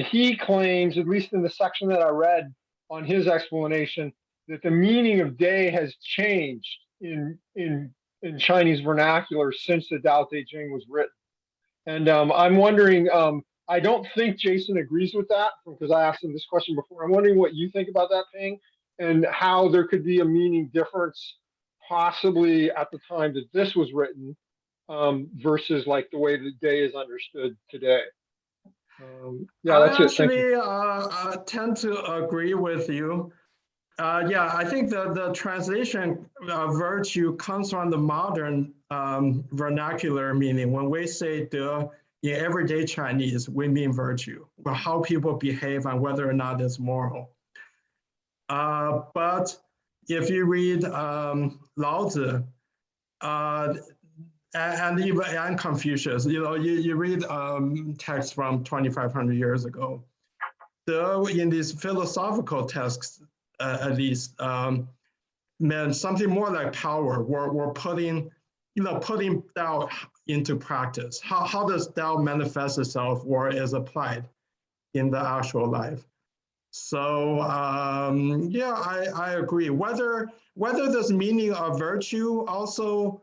he claims, at least in the section that I read on his explanation, that the meaning of day has changed in Chinese vernacular since the Tao Te Ching was written. And I'm wondering, I don't think Jason agrees with that because I asked him this question before. I'm wondering what you think about that thing and how there could be a meaning difference possibly at the time that this was written versus like the way the day is understood today. Yeah, that's it. Thank you. I tend to agree with you. Yeah, I think the translation virtue comes from the modern vernacular meaning. When we say de in everyday Chinese, we mean virtue, or how people behave and whether or not it's moral. But if you read Lao Tzu and Confucius, you read texts from 2,500 years ago, in these philosophical texts, at least, meant something more like power. We're putting Tao into practice. How does Tao manifest itself or is applied in the actual life? So yeah, I agree. Whether this meaning of virtue also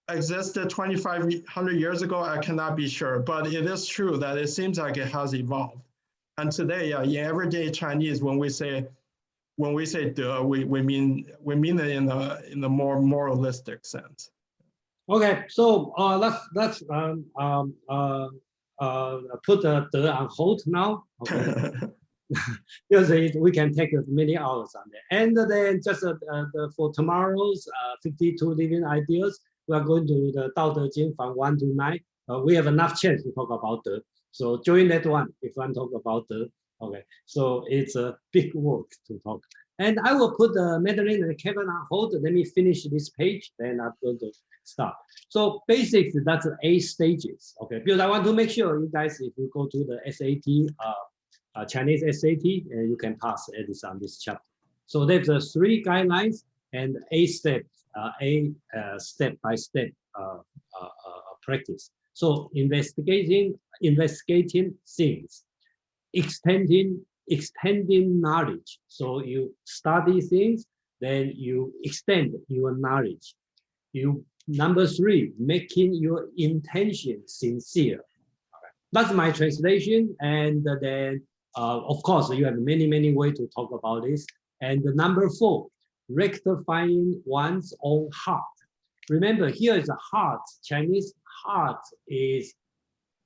existed 2,500 years ago, I cannot be sure. But it is true that it seems like it has evolved. And today, yeah, in everyday Chinese, when we say de, we mean it in the more moralistic sense. Okay, so let's put the de on hold now. Okay. Because we can take many hours on that. And then just for tomorrow's 52 living ideas, we are going to the Tao Te Ching from 1 to 9. We have enough chance to talk about the. So join that one if you want to talk about the. Okay, so it's a big work to talk. And I will put Madeline and Kevin on hold. Let me finish this page, then I'm going to start. So basically, that's 8 stages. Okay, because I want to make sure you guys, if you go to the SAT, Chinese SAT, you can pass at least on this chapter. So there's 3 guidelines and 8 steps, 8 step-by-step practice. So investigating things, extending knowledge. So you study things, then you extend your knowledge. Number 3, making your intention sincere. Okay. That's my translation, and then. Of course, you have many ways to talk about this. And the number 4, rectifying one's own heart. Remember, here is a heart. Chinese heart is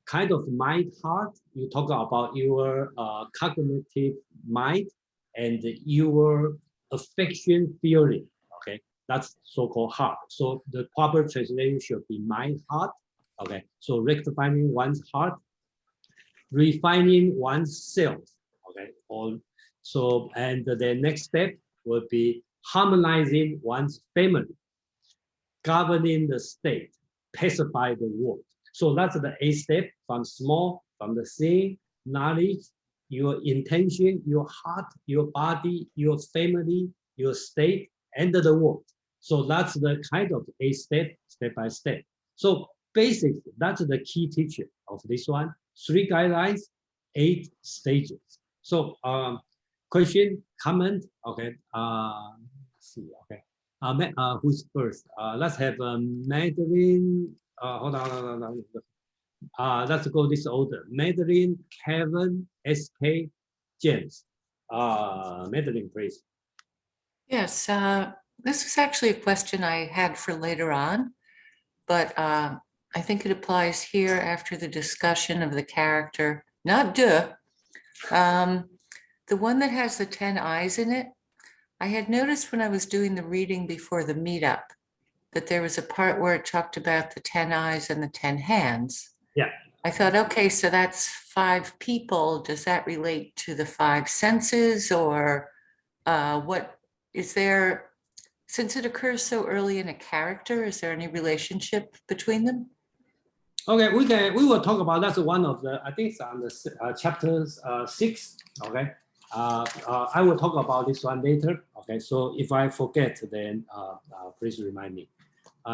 kind of mind heart. You talk about your cognitive mind and your affection feeling. Okay, that's so-called heart. So the proper translation should be mind heart. Okay, so rectifying one's heart. Refining oneself, okay. And the next step will be harmonizing one's family, governing the state, pacify the world. So that's the 8 step from the seeing, knowledge, your intention, your heart, your body, your family, your state, and the world. So that's the kind of 8 step by step. So basically, that's the key teaching of this one. 3 guidelines, 8 stages. So question, comment, okay. Let's see, okay. Who's first? Let's have Madeline. Hold on. Let's go this order. Madeline, Kevin, SK, James. Madeline, please. Yes, this is actually a question I had for later on, but I think it applies here after the discussion of the character, not de, the one that has the 10 eyes in it. I had noticed when I was doing the reading before the meetup that there was a part where it talked about the 10 eyes and the 10 hands. Yeah. I thought, okay, so that's 5 people. Does that relate to the 5 senses, or what is there, since it occurs so early in a character, is there any relationship between them? Okay, we will talk about that's one of the, I think it's on the chapters 6. Okay, I will talk about this one later. Okay, so if I forget, then please remind me.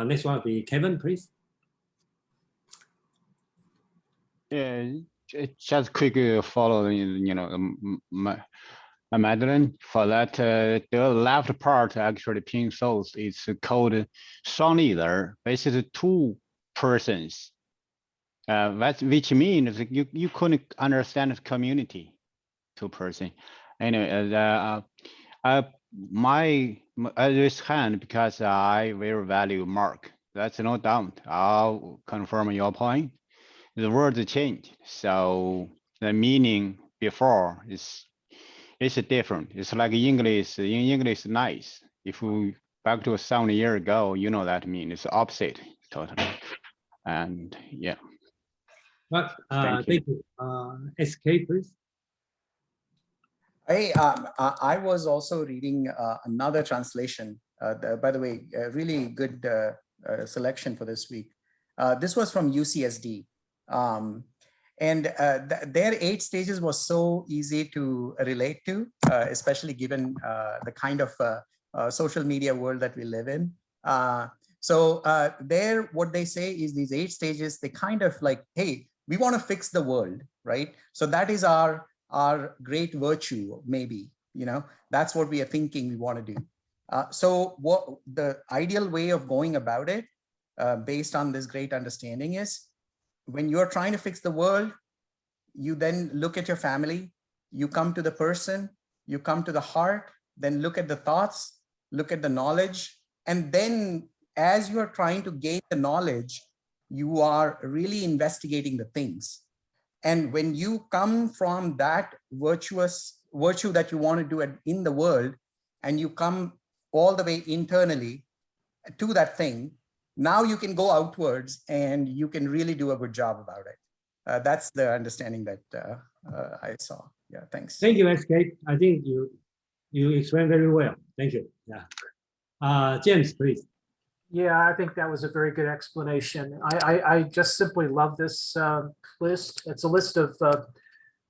Next one will be Kevin, please. Yeah, just quick following, Madeline, for that, the left part actually pink souls is called Song leader, basically 2 persons. Which means you couldn't understand the community, 2 person. Anyway, I raise hand because I very value Mark. That's no doubt. I'll confirm your point. The words change, so the meaning before is different. It's like English. In English, nice. If we back to 70 years ago, you know that mean it's opposite totally. And yeah. But Thank you. SK, please. I was also reading another translation. By the way, a really good selection for this week. This was from UCSD. And their 8 stages was so easy to relate to, especially given the kind of social media world that we live in. So there, what they say is these 8 stages, they kind of like, hey, we want to fix the world, right? So that is our great virtue, maybe, that's what we are thinking we want to do. So what the ideal way of going about it, based on this great understanding is, when you're trying to fix the world, you then look at your family, you come to the person, you come to the heart, then look at the thoughts, look at the knowledge. And then as you're trying to gain the knowledge, you are really investigating the things. And when you come from that virtue that you want to do in the world, and you come all the way internally to that thing, now you can go outwards and you can really do a good job about it. That's the understanding that I saw. Yeah, thanks. Thank you, SK. I think you explained very well. Thank you. Yeah. James, please. Yeah, I think that was a very good explanation. I just simply love this list. It's a list of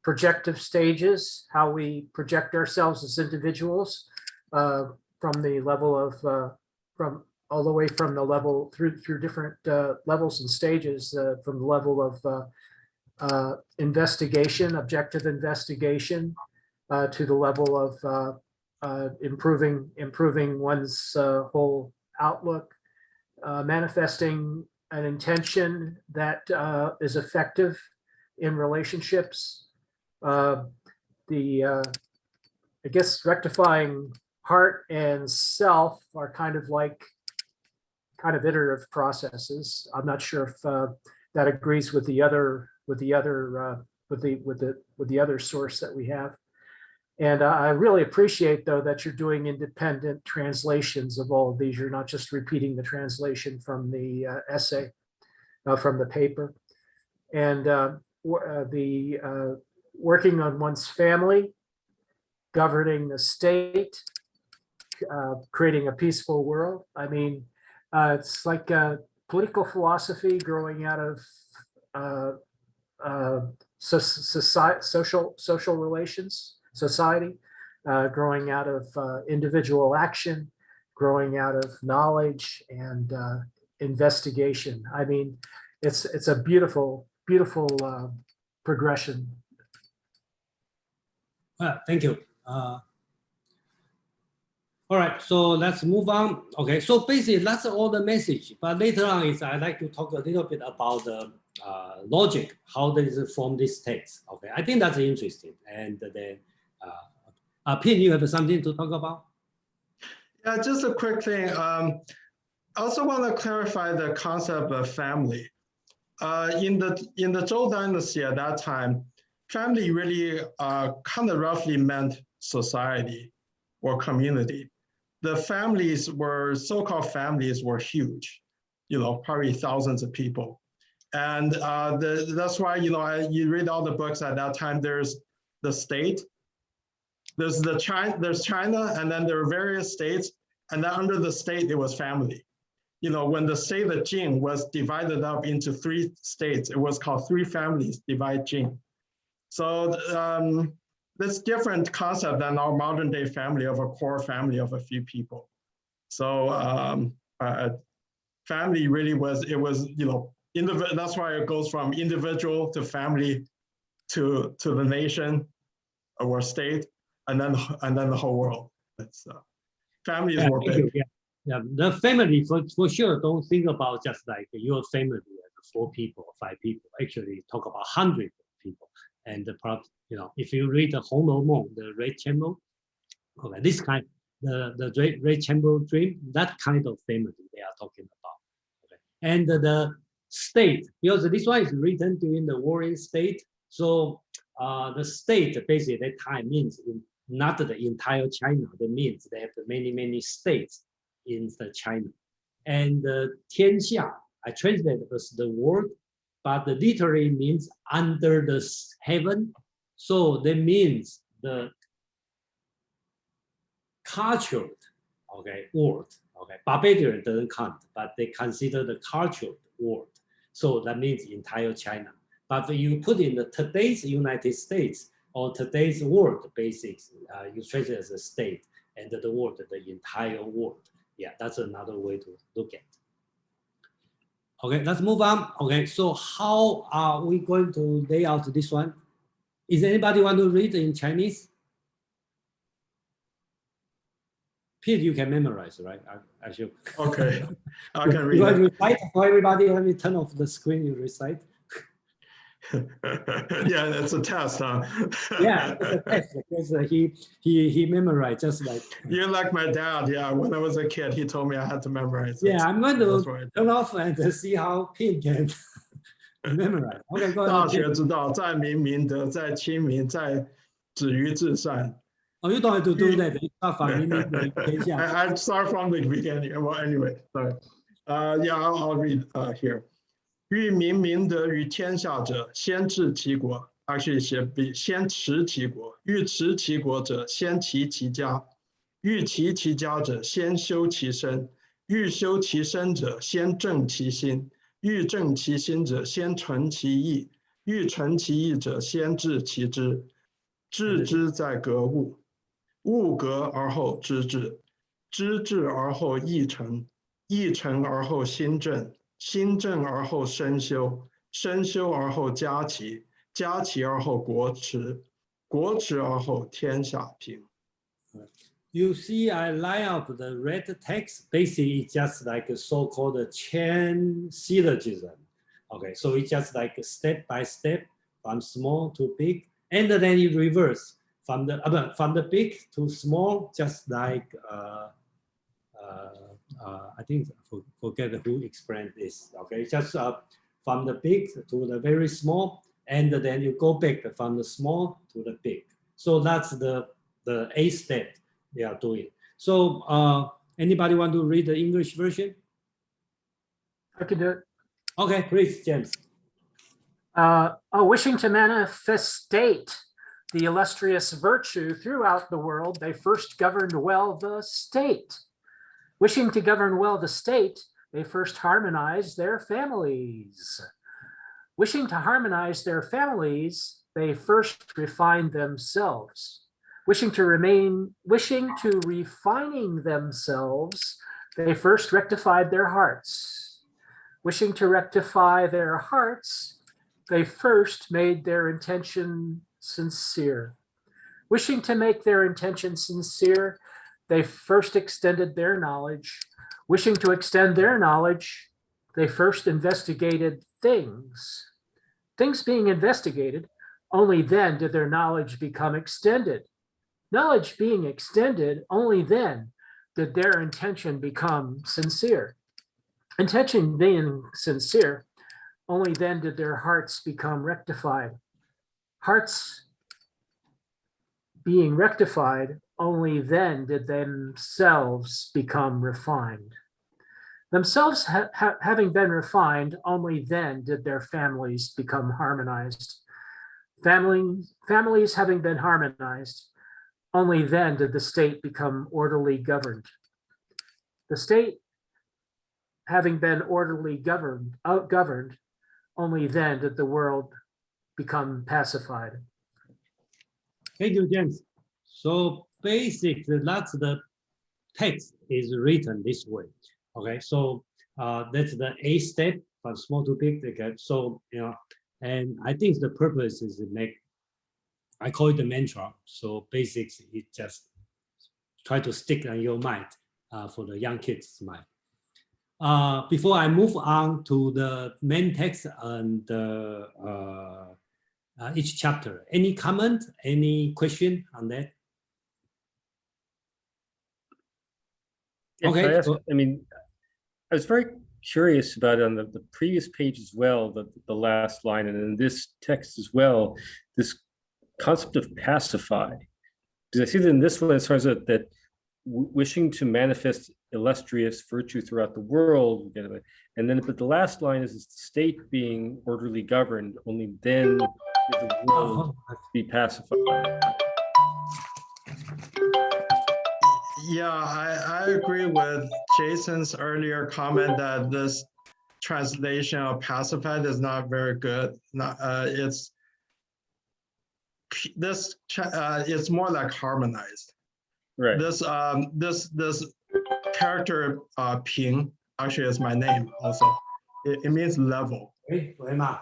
projective stages, how we project ourselves as individuals from the level of, all the way from the level through different levels and stages, from the level of investigation, objective investigation, to the level of improving one's whole outlook, manifesting an intention that is effective in relationships. I guess rectifying heart and self are kind of iterative processes. I'm not sure if that agrees with the other source that we have. And I really appreciate, though, that you're doing independent translations of all of these. You're not just repeating the translation from the essay, from the paper. And the working on one's family, governing the state, creating a peaceful world. I mean, it's like political philosophy growing out of social relations. Society, growing out of individual action, growing out of knowledge and investigation. I mean, it's a beautiful progression. Thank you. All right, so let's move on. Okay, so basically that's all the message. But later on, I'd like to talk a little bit about the logic, how does it form this text. Okay, I think that's interesting. And then Pin, you have something to talk about? Yeah, just a quick thing. I also want to clarify the concept of family. In the Zhou dynasty at that time, family really kind of roughly meant society or community. The families were, so-called families were huge, probably thousands of people. And that's why, you read all the books at that time, there's the state, there's China, and then there are various states, and then under the state, there was family. when the state of Jin was divided up into 3 states, it was called 3 families, divide Jin. So that's different concept than our modern day family of a core family of a few people. So family really was, that's why it goes from individual to family to the nation or state, and then the whole world. That's families were big. Yeah, the family for sure. Don't think about just like your family as 4 people or 5 people. Actually, talk about hundreds of people. And if you read the Hong Lo Meng, the Red Chamber, okay, this kind, the Red Chamber dream, that kind of family they are talking about. Okay, and the state, because this one is written during the warring state, so the state basically at that time means not the entire China. That means they have many states in the China. And 天下, I translate it as the world, but the literally means under the heaven. So that means the cultured, world. Barbarian doesn't count, but they consider the cultured world. So that means entire China. But you put in today's United States or today's world basics, you translate it as a state, and the world, the entire world. Yeah, that's another way to look at it. Okay, let's move on. Okay, so how are we going to lay out this one? Is anybody want to read in Chinese? Pete, you can memorize, right? I should. Okay, I can read. You want to recite for everybody? Let me turn off the screen. You recite. Yeah, that's a test, huh? Yeah, it's a test because he memorized just like. You're like my dad. Yeah, when I was a kid, he told me I had to memorize. Yeah, I'm going to turn off and see how Pete can memorize. Okay, go ahead. 大学之道，在明明德，在亲民，在止于至善。 Oh, you don't have to do that. You start from I start from the beginning. Well, anyway, sorry. Yeah, I'll read here. 欲明明德于天下者，先治其国。Actually, 先持其国。欲持其国者，先齐其家。欲齐其家者，先修其身。欲修其身者，先正其心。欲正其心者，先存其意。欲存其意者，先治其知。治之在格物。 物格而后知至，知至而后意诚，意诚而后心正，心正而后身修，身修而后家齐，家齐而后国持，国持而后天下平。 You see, I line up the red text. Basically, it's just like a so-called chain syllogism. Okay, so it's just like step by step from small to big, and then you reverse. From the big to small, just like I think forget who explained this. Okay, just from the big to the very small, and then you go back from the small to the big. So that's the 8th step they are doing. So anybody want to read the English version? I can do it. Okay, please, James. Wishing to manifestate the illustrious virtue throughout the world, they first governed well the state. Wishing to govern well the state, they first harmonized their families. Wishing to harmonize their families, they first refined themselves. Wishing to refining themselves, they first rectified their hearts. Wishing to rectify their hearts, they first made their intention sincere. Wishing to make their intention sincere, they first extended their knowledge. Wishing to extend their knowledge, they first investigated things. Things being investigated, only then did their knowledge become extended. Knowledge being extended, only then did their intention become sincere. Intention being sincere, only then did their hearts become rectified. Hearts being rectified, only then did themselves become refined. Themselves having been refined, only then did their families become harmonized. Families having been harmonized, only then did the state become orderly governed. The state having been orderly governed, only then did the world become pacified. Thank you, James. So basically, that's the text is written this way. Okay, so that's the A step from small to big. Okay, so and I think the purpose is to make, I call it the mantra. So basics, it just try to stick on your mind for the young kids' mind. Before I move on to the main text and each chapter, any comment, any question on that? Yeah, Okay. can I ask, I mean, I was very curious about on the previous page as well, the last line, and in this text as well, this concept of pacify. Because I see that in this one, it starts out that wishing to manifest illustrious virtue throughout the world, and then but the last line is the state being orderly governed, only then is the world be pacified. Yeah, I agree with Jason's earlier comment that this translation of pacified is not very good. It's more like harmonized. Right. This character Ping actually is my name also. It means level.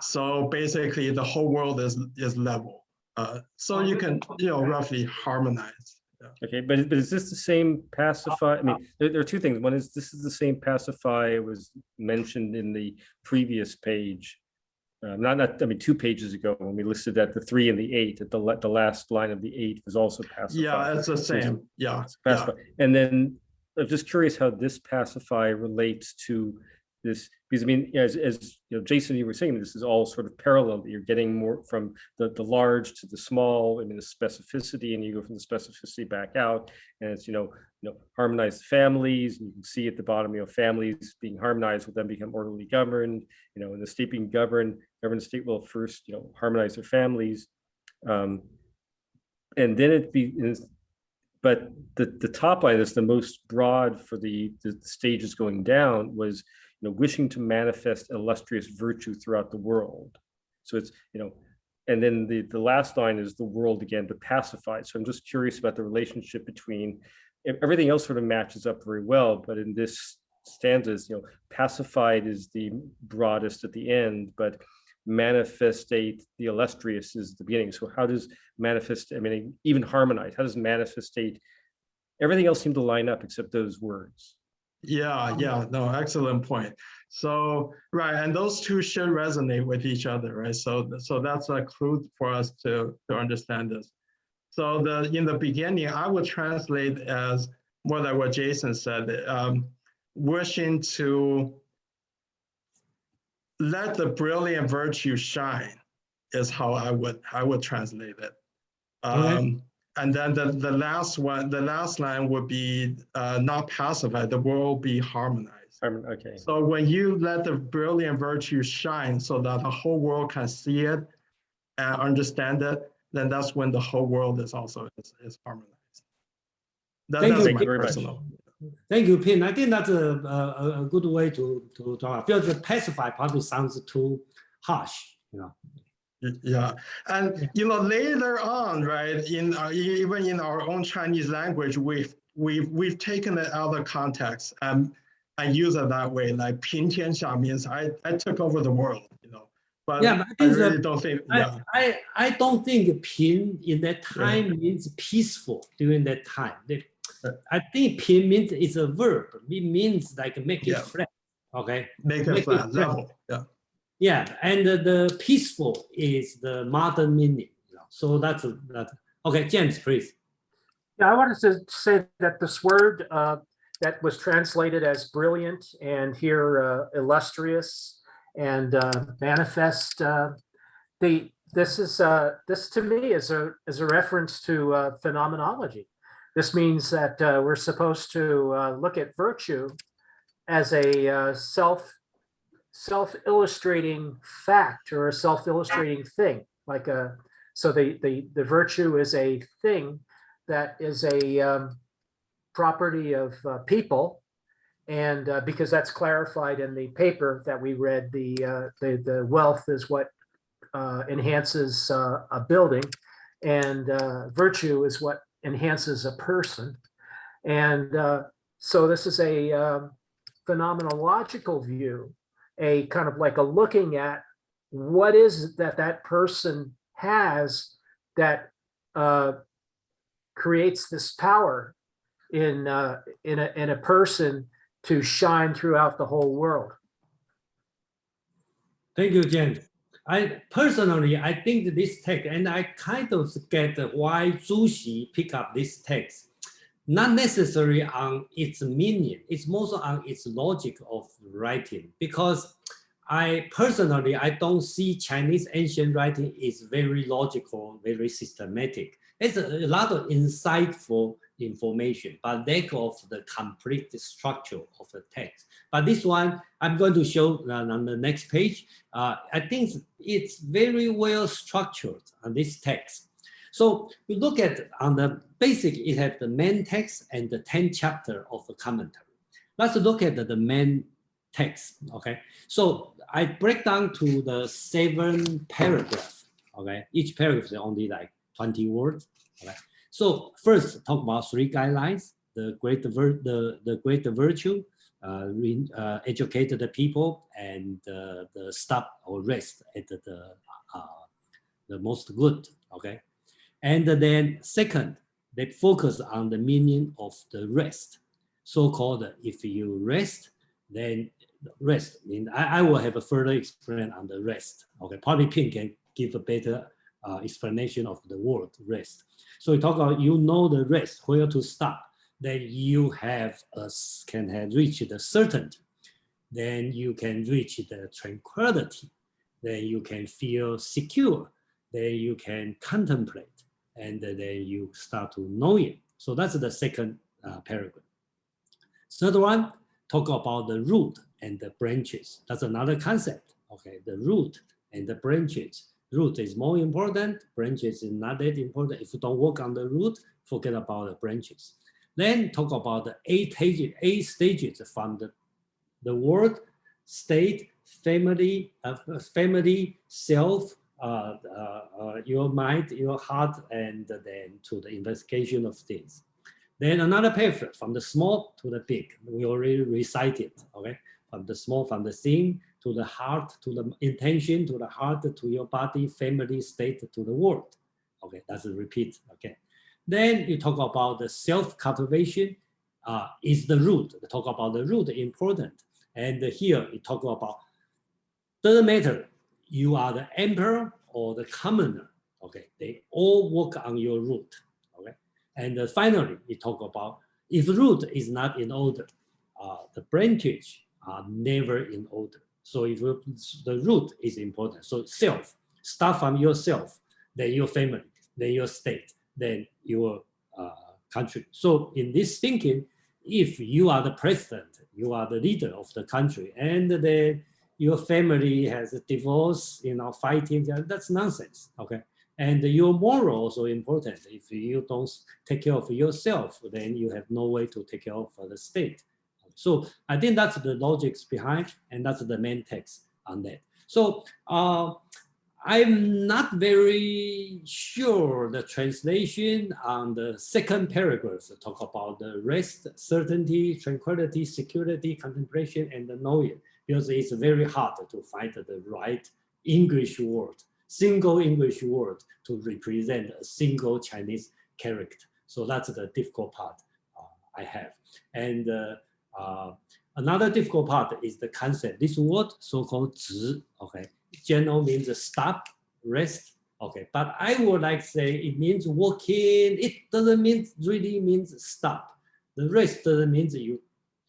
So basically, the whole world is level. So you can roughly harmonize. Okay, but is this the same pacify? I mean, there are two things. One is this is the same pacify was mentioned in the previous page. I mean, 2 pages ago when we listed that the 3 and the 8, that the last line of the 8 was also pacify. Yeah, it's the same. So it's pacify. And then I'm just curious how this pacify relates to this, because I mean, as Jason, you were saying, this is all sort of parallel. You're getting more from the large to the small, I mean, the specificity, and you go from the specificity back out, and it's harmonize families, and you can see at the bottom, families being harmonized, will then become orderly governed, and the state being governed state will first harmonize their families, and then but the top line is the most broad for the stages going down was wishing to manifest illustrious virtue throughout the world. So it's and then the last line is the world again, but pacified. So I'm just curious about the relationship between everything else sort of matches up very well, but in this stanzas, pacified is the broadest at the end, but manifestate the illustrious is the beginning. So how does manifest, I mean, even harmonize, how does manifestate, everything else seem to line up except those words. Yeah, no, excellent point. So, right, and those two should resonate with each other, right? So that's a clue for us to understand this. So in the beginning, I would translate as more like what Jason said, wishing to let the brilliant virtue shine is how I would translate it. And then the last line would be not pacified, the world be harmonized. Okay. So when you let the brilliant virtue shine so that the whole world can see it and understand it, then that's when the whole world is also is harmonized. That's my personal. Thank you, Pin. I think that's a good way to talk, because the pacify probably sounds too harsh, Yeah, and later on, right? Even in our own Chinese language, we've taken it out of context and use it that way. Like 平天下 means I took over the world, But yeah, but I really don't think. Yeah. I don't think 平 in that time means peaceful during that time. I think 平 means it's a verb. It means like make it flat. Okay. Make it flat, level. Yeah. Yeah, and the peaceful is the modern meaning. So that's okay. James, please. Yeah, I wanted to say that this word that was translated as brilliant and here illustrious and manifest. This to me is a reference to phenomenology. This means that we're supposed to look at virtue as a self-illustrating fact or a self-illustrating thing. So the virtue is a thing that is a property of people, And because that's clarified in the paper that we read, the wealth is what enhances a building, and virtue is what enhances a person. And so this is a phenomenological view, a kind of like a looking at what is that that person has that creates this power in a person to shine throughout the whole world. Thank you, James. I personally, I think this text, and I kind of get why Zhu Xi pick up this text, not necessarily on its meaning, it's mostly on its logic of writing, because I personally, I don't see Chinese ancient writing is very logical, very systematic. It's a lot of insightful information, but lack of the complete structure of the text. But this one, I'm going to show on the next page. I think it's very well structured on this text. So we look at on the basic, it has the main text and the 10 chapter of the commentary. Let's look at the main text, okay? So I break down to the 7 paragraphs, okay? Each paragraph is only like 20 words, okay? So first, talk about 3 guidelines: the great virtue, educate the people, and the stop or rest at the most good, okay? And then second, they focus on the meaning of the rest. So-called, if you rest, then rest. I will have a further explanation on the rest. Okay, probably Pin can give a better explanation of the word rest. So we talk about, you know, the rest, where to stop. Then you can have reached the certainty. Then you can reach the tranquility. Then you can feel secure. Then you can contemplate. And then you start to know it. So that's the second paragraph. Third one, talk about the root and the branches. That's another concept. Okay, the root and the branches. Root is more important, branches is not that important. If you don't work on the root, forget about the branches. Then talk about the 8 stages from the word, state, family, self, your mind, your heart, and then to the investigation of things. Then another paragraph, from the small to the big. We already recited, okay? From the small, from the thing, to the heart, to the intention, to the heart, to your body, family, state, to the world. Okay, that's a repeat, okay? Then you talk about the self-cultivation is the root. You talk about the root, important. And here you talk about, doesn't matter, you are the emperor or the commoner, okay? They all work on your root, okay? And finally, we talk about, if root is not in order, the branches are never in order. So if the root is important, so self, start from yourself, then your family, then your state, then your country. So in this thinking, if you are the president, you are the leader of the country, and then your family has a divorce, fighting, that's nonsense, okay? And your moral also important. If you don't take care of yourself, then you have no way to take care of the state. So I think that's the logics behind, and that's the main text on that. So I'm not very sure the translation on the second paragraph to talk about the rest, certainty, tranquility, security, contemplation, and the knowing, because it's very hard to find the right English word, single English word to represent a single Chinese character. So that's the difficult part I have. And another difficult part is the concept. This word, so-called 止, okay, general means stop, rest, okay. But I would like to say it means walking. It doesn't mean really means stop. The rest doesn't mean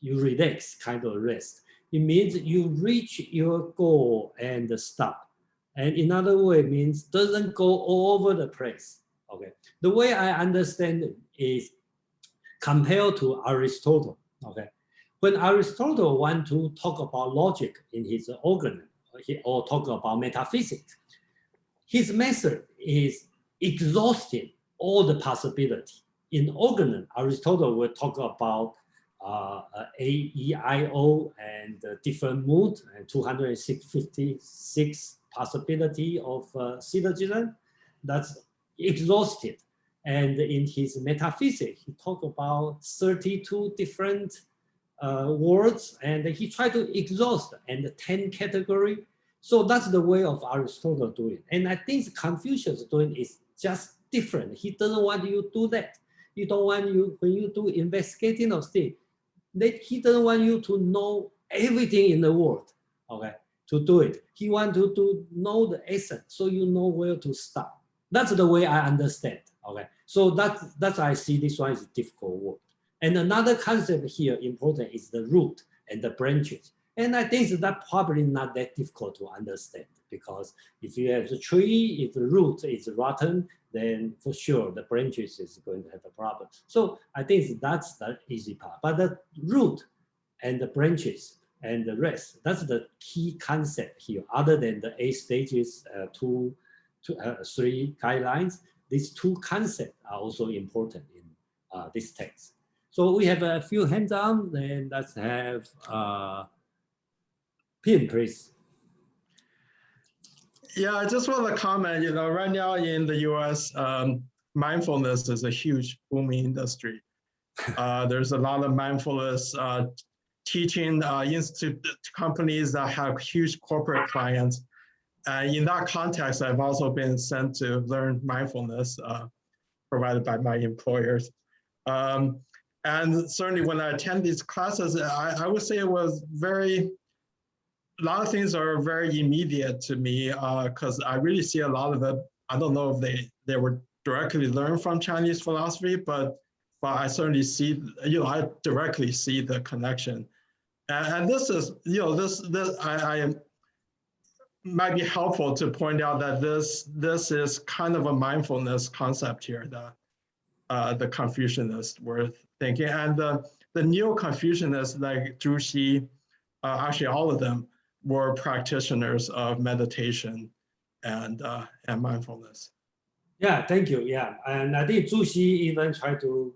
you relax, kind of rest. It means you reach your goal and stop. And in other way, it means doesn't go all over the place. Okay. The way I understand it is compared to Aristotle. Okay. When Aristotle want to talk about logic in his organ, or talk about metaphysics, his method is exhausting all the possibility. In organ, Aristotle will talk about AEIO and different mood and 256 possibility of syllogism. That's exhausted. And in his metaphysics, he talked about 32 different words, and he tried to exhaust and 10 category. So that's the way of Aristotle doing. And I think Confucius doing is just different. He doesn't want you to do that. He don't want you, when you do investigating of things, he doesn't want you to know everything in the world, okay, to do it. He wants you to know the essence, so you know where to stop. That's the way I understand, okay? So that's I see this one is a difficult word. And another concept here important is the root and the branches. And I think that probably not that difficult to understand, because if you have the tree, if the root is rotten, then for sure the branches is going to have a problem. So I think that's the easy part. But the root and the branches and the rest, that's the key concept here. Other than the 8 stages, 3 guidelines, these 2 concepts are also important in this text. So we have a few hands on, then let's have Pin, please. Yeah, I just want to comment, right now in the US, mindfulness is a huge booming industry. There's a lot of mindfulness teaching companies that have huge corporate clients. And in that context, I've also been sent to learn mindfulness provided by my employers. And certainly when I attend these classes, I would say it was a lot of things are very immediate to me because I really see a lot of it. I don't know if they were directly learned from Chinese philosophy, but I certainly see, I directly see the connection. And this is, I might be helpful to point out that this is kind of a mindfulness concept here that the Confucianists were thinking. And the neo-Confucianists like DaXue, actually all of them, were practitioners of meditation and mindfulness. Yeah, thank you. Yeah, and I think DaXue even tried to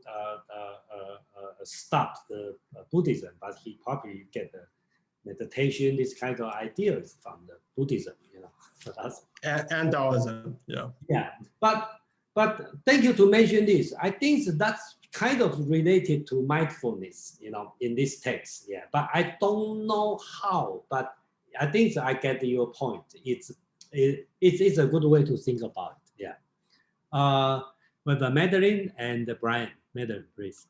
stop the Buddhism, but he probably get the meditation, this kind of ideas from the Buddhism, So that's and Taoism, yeah. Yeah, but thank you to mention this. I think that's kind of related to mindfulness, in this text. Yeah, but I don't know how. But I think I get your point. It's a good way to think about it. Yeah. With Madeline and Brian. Madeline, please.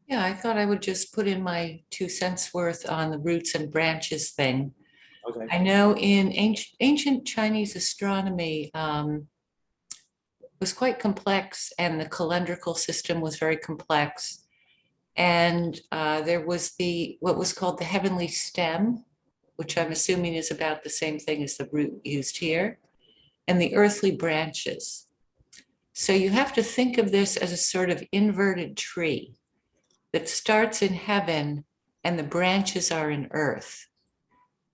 Yeah, I thought I would just put in my 2 cents worth on the roots and branches thing. Okay. I know in ancient Chinese astronomy was quite complex, and the calendrical system was very complex. And there was what was called the heavenly stem, which I'm assuming is about the same thing as the root used here, and the earthly branches. So you have to think of this as a sort of inverted tree that starts in heaven and the branches are in earth.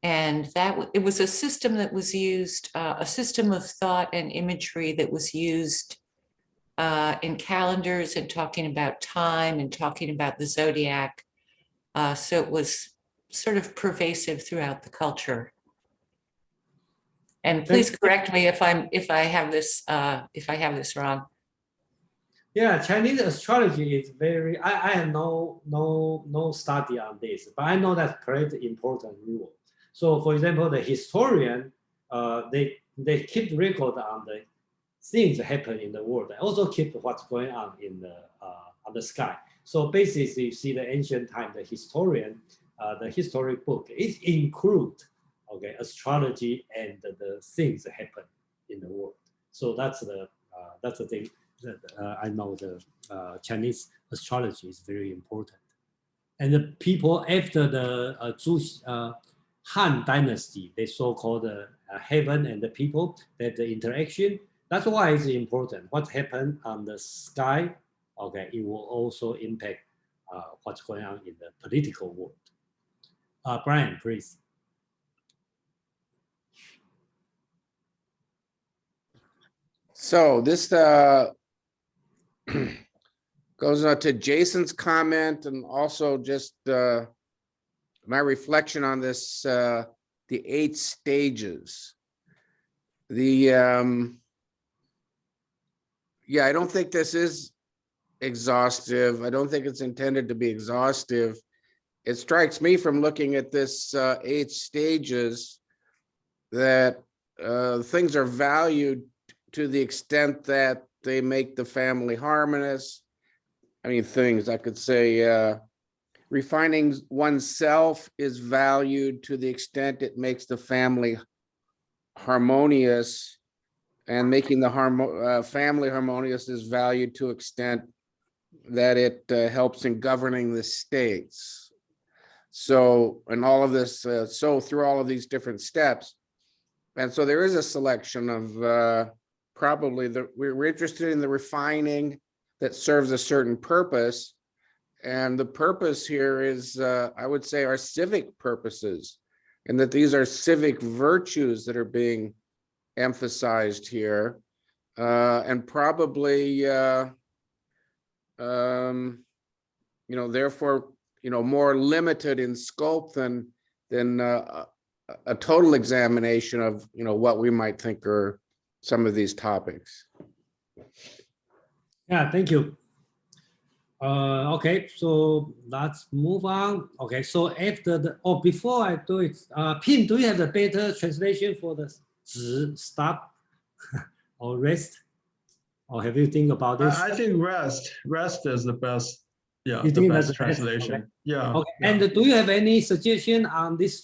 And it was a system that was used, a system of thought and imagery that was used in calendars and talking about time and talking about the zodiac. So it was sort of pervasive throughout the culture. And please correct me if I have this wrong. Yeah, Chinese astrology is very. I have no study on this, but I know that plays an important role. So, for example, the historian, they keep record on the things that happen in the world. They also keep what's going on on the sky. So basically, you see the ancient time, the historian, the history book, it include astrology and the things that happen in the world. So that's the thing that I know the Chinese astrology is very important. And the people after the Han dynasty, they so-called heaven and the people, that the interaction, that's why it's important. What happened on the sky, it will also impact what's going on in the political world. Brian, please. So this goes to Jason's comment and also just my reflection on this, the 8 stages. Yeah, I don't think this is exhaustive. I don't think it's intended to be exhaustive. It strikes me from looking at this 8 stages that things are valued to the extent that they make the family harmonious. I mean, things I could say, refining oneself is valued to the extent it makes the family harmonious, and making the family harmonious is valued to extent that it helps in governing the states. So, and all of this, so through all of these different steps. And so there is a selection of probably we're interested in the refining that serves a certain purpose. And the purpose here is, I would say, our civic purposes, and that these are civic virtues that are being emphasized here, and probably, therefore, more limited in scope than a total examination of, what we might think are some of these topics. Yeah, thank you. Okay, so let's move on. Okay, so after before I do it, Pin, do you have a better translation for the stop or rest? Or have you think about this? I think rest is the best. Yeah, you the think best that's translation. Okay. Yeah. Okay. Yeah. And do you have any suggestion on this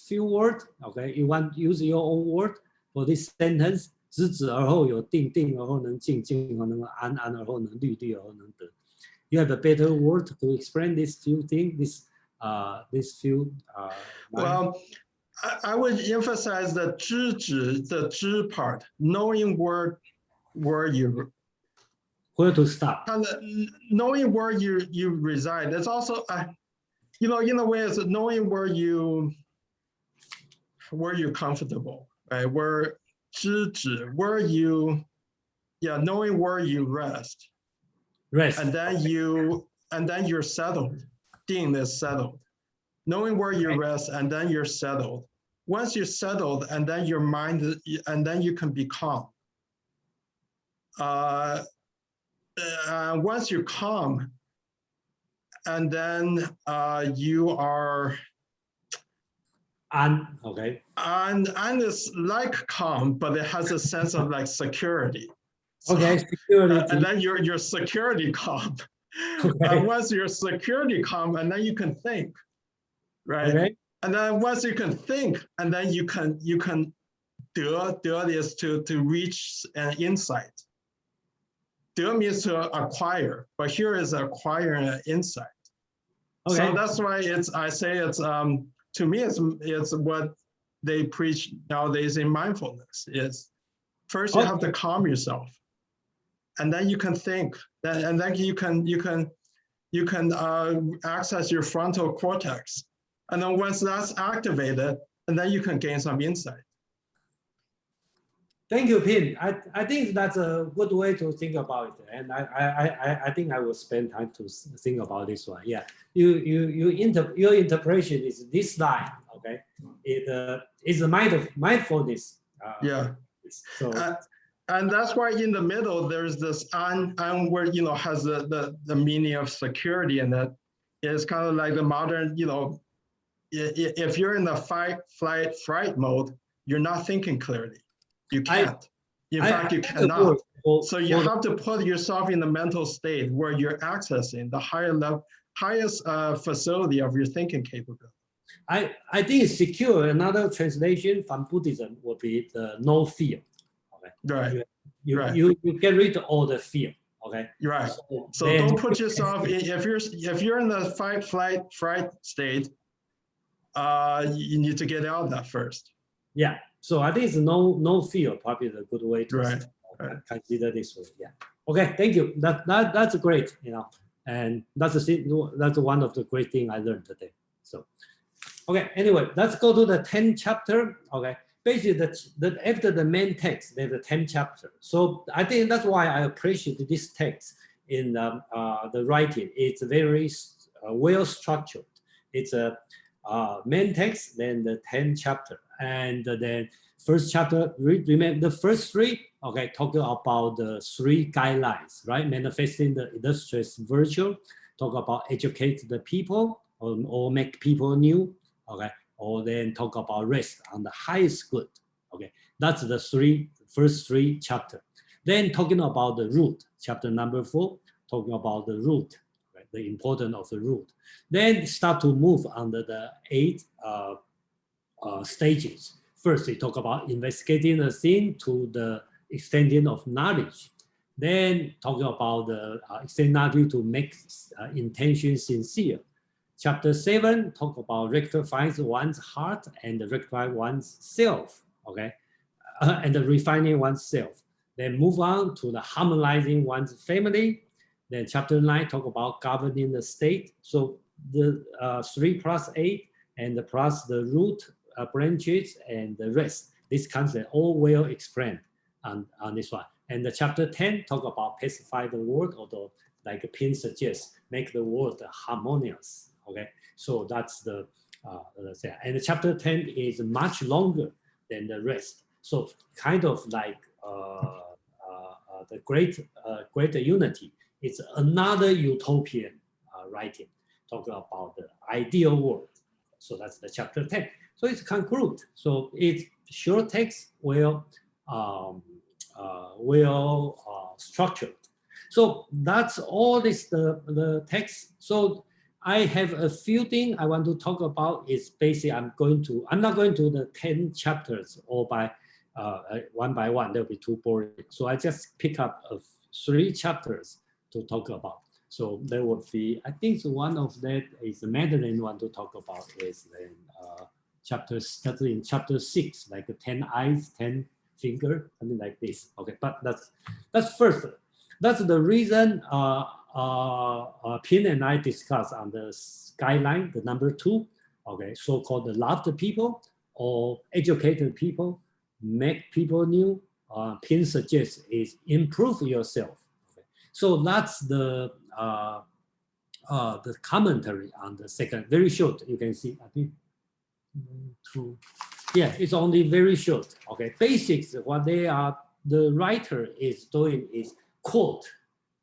few words? Okay, you want to use your own word for this sentence? 知止而后有定，定而后能静，静而能安，安而后能虑，虑而后能得。You have a better word to explain this few things, this few. Well, I would emphasize the 知止, the 知 part, knowing where to stop. And knowing where you reside. It's also, in a way, it's knowing where you're comfortable, right? Where 知止, knowing where you rest. Rest. And then you're settled. 定 is settled. Knowing where you rest, and then you're settled. Once you're settled, and then your mind, and then you can be calm. Once you're calm, and then you are. And it's like calm, but it has a sense of like security. Okay, security. And then your security calm. Okay. Once your security calm, and then you can think, right? Okay. And then once you can think, and then you can do this to reach an insight. Do means to acquire, but here is acquiring an insight. Okay. So that's why I say it's to me it's what they preach nowadays in mindfulness is first you have to calm yourself, and then you can think, and then you can access your frontal cortex, and then once that's activated, and then you can gain some insight. Thank you, Pin. I think that's a good way to think about it, and I think I will spend time to think about this one. Yeah, your interpretation is this line. Okay, it is a mind of mindfulness. Yeah. So. And that's why in the middle there's this where has the meaning of security, and that is kind of like the modern if you're in the fight, flight, fright mode, you're not thinking clearly. You can't. In fact, you cannot. So you have to put yourself in the mental state where you're accessing the highest facility of your thinking capability. I think secure. Another translation from Buddhism would be the no fear. Okay. Right. You get rid of all the fear. Okay. Right. So don't put yourself in, if you're in the fight, flight, fright state, you need to get out of that first. Yeah. So I think it's no fear, probably the good way to consider this way. Yeah. Okay. Thank you. That's great. And that's one of the great things I learned today. So, okay. Anyway, let's go to the 10th chapter. Okay. Basically, after the main text, there's a 10th chapter. So I think that's why I appreciate this text. in the writing. It's very well structured. It's a main text, then the 10 chapter, and then first chapter, remember the first three, okay, talking about the 3 guidelines, right? Manifesting the illustrious virtue, talk about educate the people or make people new, okay, or then talk about rest on the highest good, okay. That's the first three chapter. Then talking about the root, chapter number 4, talking about the root, right? The importance of the root. Then start to move under the 8 stages. First, we talk about investigating the thing to the extending of knowledge. Then talking about the extending knowledge to make intention sincere. Chapter 7 talk about rectifying one's heart and rectify one's self, okay, and refining oneself. Then move on to the harmonizing one's family. Then chapter 9 talk about governing the state. So the 3 plus 8 and plus the root branches and the rest. This concept all well explained on this one. And the chapter 10 talk about pacify the world, although like Pin suggests, make the world harmonious. Okay, so that's the and the chapter 10 is much longer than the rest. So kind of like the great unity. It's another utopian writing, talking about the ideal world. So that's the chapter 10. So it's conclude. So it's short text, well structured. So that's all this the text. So I have a few things I want to talk about. Is basically I'm not going to the 10 chapters all by one by one. That'll be too boring. So I just pick up 3 chapters to talk about. So there will be, I think one of that is Madeline want to talk about is then chapter 6, like 10 eyes, 10 finger, something like this. Okay, but that's first. That's the reason Pin and I discussed on the guideline, the number 2, okay, so-called the loved people or educated people, make people new. Pin suggests is improve yourself. Okay. So that's the commentary on the second, very short. You can see, I think, 2. Yeah, it's only very short. Okay, basics. What the writer is doing is quote.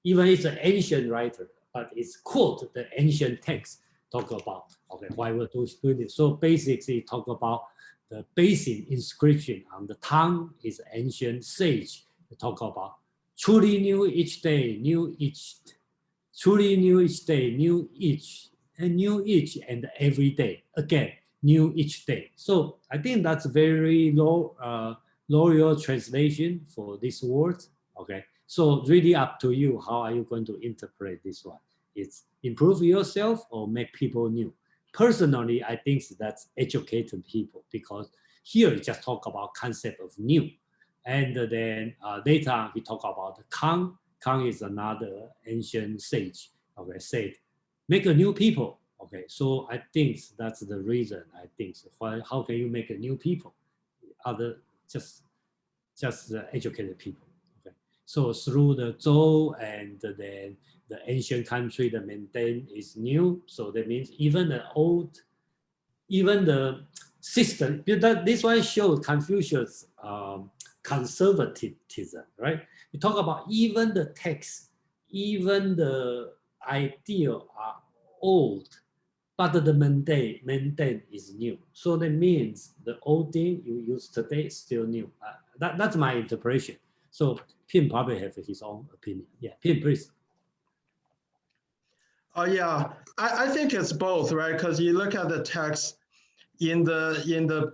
Even it's an ancient writer, but it's quote the ancient text talk about. Okay, why we're doing this. So basically talk about the basic inscription on the tongue is ancient sage. They talk about truly new each day, new each, truly new each day, new each, and new each and every day. Again, new each day. So I think that's very loyal translation for this word. Okay, so really up to you. How are you going to interpret this one? It's improve yourself or make people new. Personally, I think that's educated people, because here we just talk about concept of new. And then later on, we talk about the Kang. Kang is another ancient sage, okay, said, make a new people. Okay, so I think that's the reason. I think how can you make a new people? Other just educated people. Okay, so through the Zhou and then the ancient country, the maintain is new. So that means even the old, even the system. This one shows Confucius conservatism, right? We talk about even the text, even the idea are old, but the mundane is new. So that means the old thing you use today is still new. That's my interpretation. So Pin probably have his own opinion. Yeah, Pin, please. Yeah, I think it's both, right? Because you look at the text in the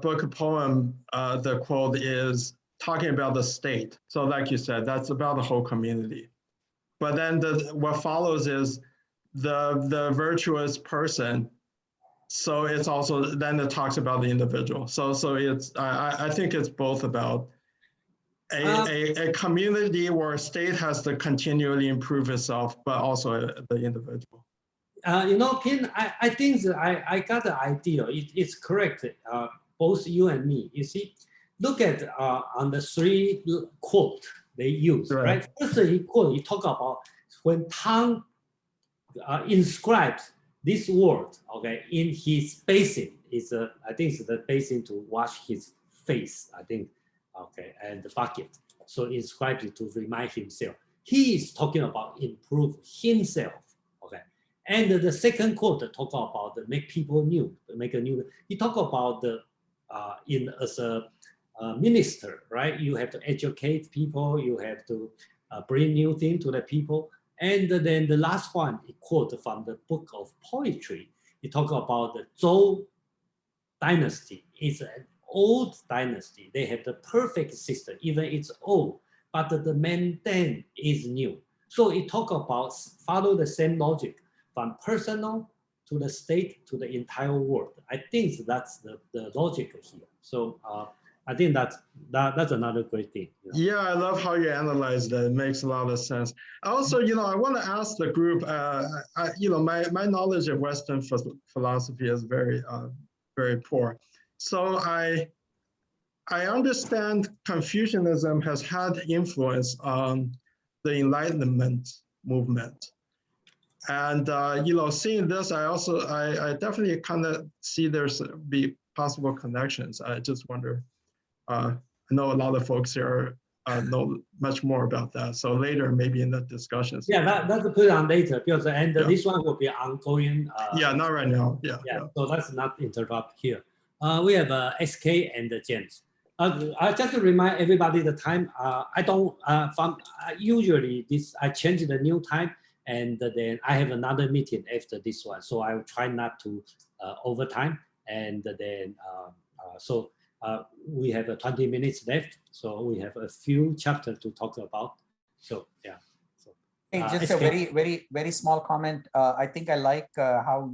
book poem, the quote is talking about the state. So like you said, that's about the whole community. But then what follows is the virtuous person. So it's also, then it talks about the individual. So it's, I think it's both about a community where a state has to continually improve itself, but also the individual. Pin, I think that I got the idea. It's correct. Both you and me. You see, look at on the 3 quote they use, right? First he talk about when Tang inscribes this word, okay, in his basin, is I think it's the basin to wash his face, I think, okay, and the bucket. So inscribed it to remind himself. He is talking about improve himself, okay. And the second quote talk about make people new, make a new. He talk about the as a minister, right? You have to educate people. You have to bring new things to the people. And then the last one, he quote from the book of poetry. He talk about the Zhou dynasty. It's an old dynasty. They have the perfect system, even it's old, but the maintain is new. So it talk about follow the same logic from personal to the state to the entire world. I think that's the logic here. So I think that's another great thing. You know? Yeah, I love how you analyze that. It makes a lot of sense. Also, I want to ask the group. My knowledge of Western philosophy is very, very poor. So I understand Confucianism has had influence on the Enlightenment movement. And seeing this, I definitely kind of see there's be possible connections. I just wonder. I know a lot of folks here know much more about that. So later, maybe in the discussions. Yeah, that's put it on later because this one will be ongoing. Yeah, not right now. Yeah. So let's not interrupt here. We have SK and James. I just to remind everybody the time. I don't usually I change the new time, and then I have another meeting after this one. So I will try not to overtime, and then we have 20 minutes left. So we have a few chapters to talk about. So yeah. So, hey, just a very, very, very small comment. I think I like how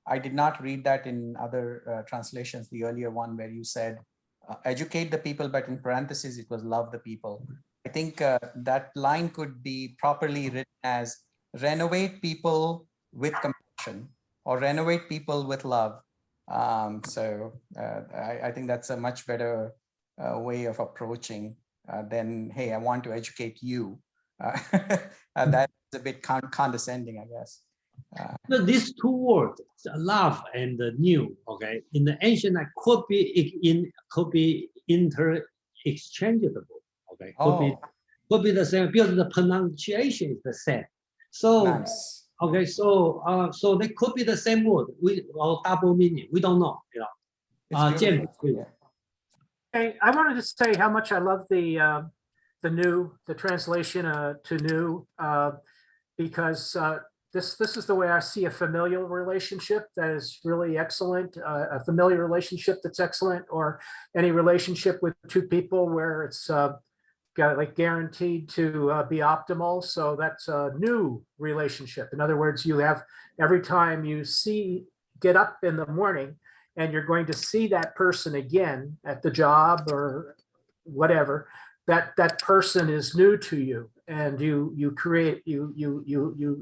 I did not read that in other translations, the earlier one where you said, educate the people, but in parentheses, it was love the people. I think that line could be properly written as renovate people with compassion or renovate people with love. I think that's a much better way of approaching than, hey, I want to educate you. That's a bit condescending, I guess. These two words, love and new, okay, in the ancient could be interchangeable, okay, could be the same because the pronunciation is the same. So nice. Okay, so they could be the same word or double meaning. We don't know, James, hey, I wanted to say how much I love the translation to new because this is the way I see a familial relationship that is really excellent, a familiar relationship that's excellent, or any relationship with two people where it's guaranteed to be optimal. So that's a new relationship. In other words, you have every time you get up in the morning and you're going to see that person again at the job or whatever, that person is new to you, and you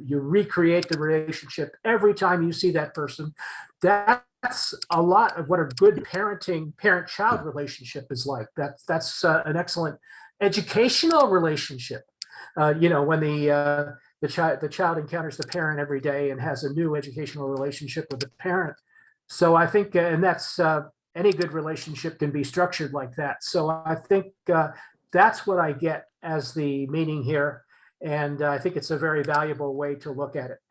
recreate the relationship every time you see that person. That's a lot of what a good parent-child relationship is like. That's an excellent educational relationship. When the child encounters the parent every day and has a new educational relationship with the parent. So I think, and that's any good relationship can be structured like that. So I think that's what I get as the meaning here, and I think it's a very valuable way to look at it.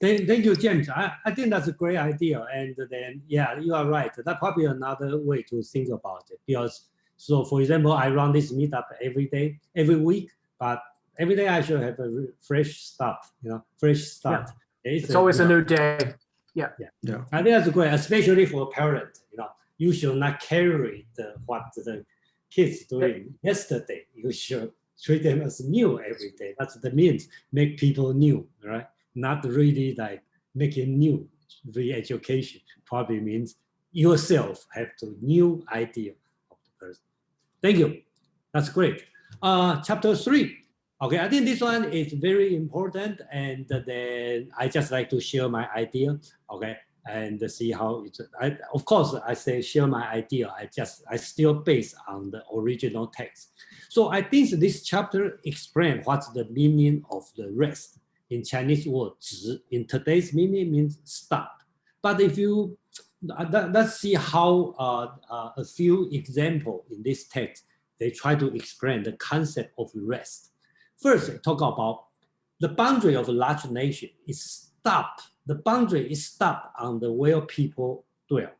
Thank you, James. I think that's a great idea, and then yeah, you are right. That's probably another way to think about it. Because so, for example, I run this meetup every week, but every day I should have a fresh start. Fresh start. Yeah. It's always a new day. Yeah. I think that's great, especially for a parent. You should not carry what the kids doing yesterday. You should treat them as new every day. That's the means, make people new, right? Not really like making new. Re-education probably means yourself have to new idea of the person. Thank you. That's great. Chapter 3. Okay, I think this one is very important, and then I just like to share my idea. Okay. And see how it's. Of course, I say share my idea. I still base on the original text. So I think this chapter explains what's the meaning of the rest. In Chinese word, 止, in today's meaning means stop. But if you, let's see how a few examples in this text, they try to explain the concept of rest. First, talk about the boundary of a large nation is stop. The boundary is stop on the where people dwell.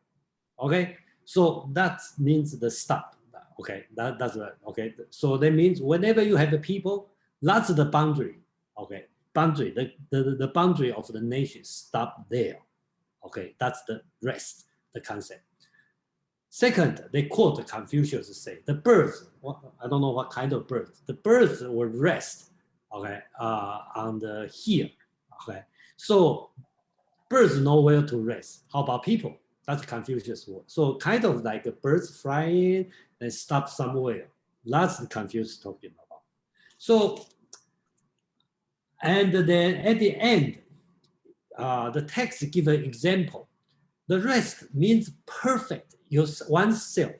Okay, so that means the stop. Okay, that's right. Okay, so that means whenever you have a people, that's the boundary. Okay, boundary. The boundary of the nation stop there. Okay, that's the rest, the concept. Second, they quote Confucius say, the birds, I don't know what kind of birds, the birds will rest, okay, on the hill, okay. So birds know where to rest. How about people? That's Confucius word. So kind of like a birds flying and stop somewhere. That's the Confucius talking about. So, and then at the end, the text give an example. The rest means perfect oneself.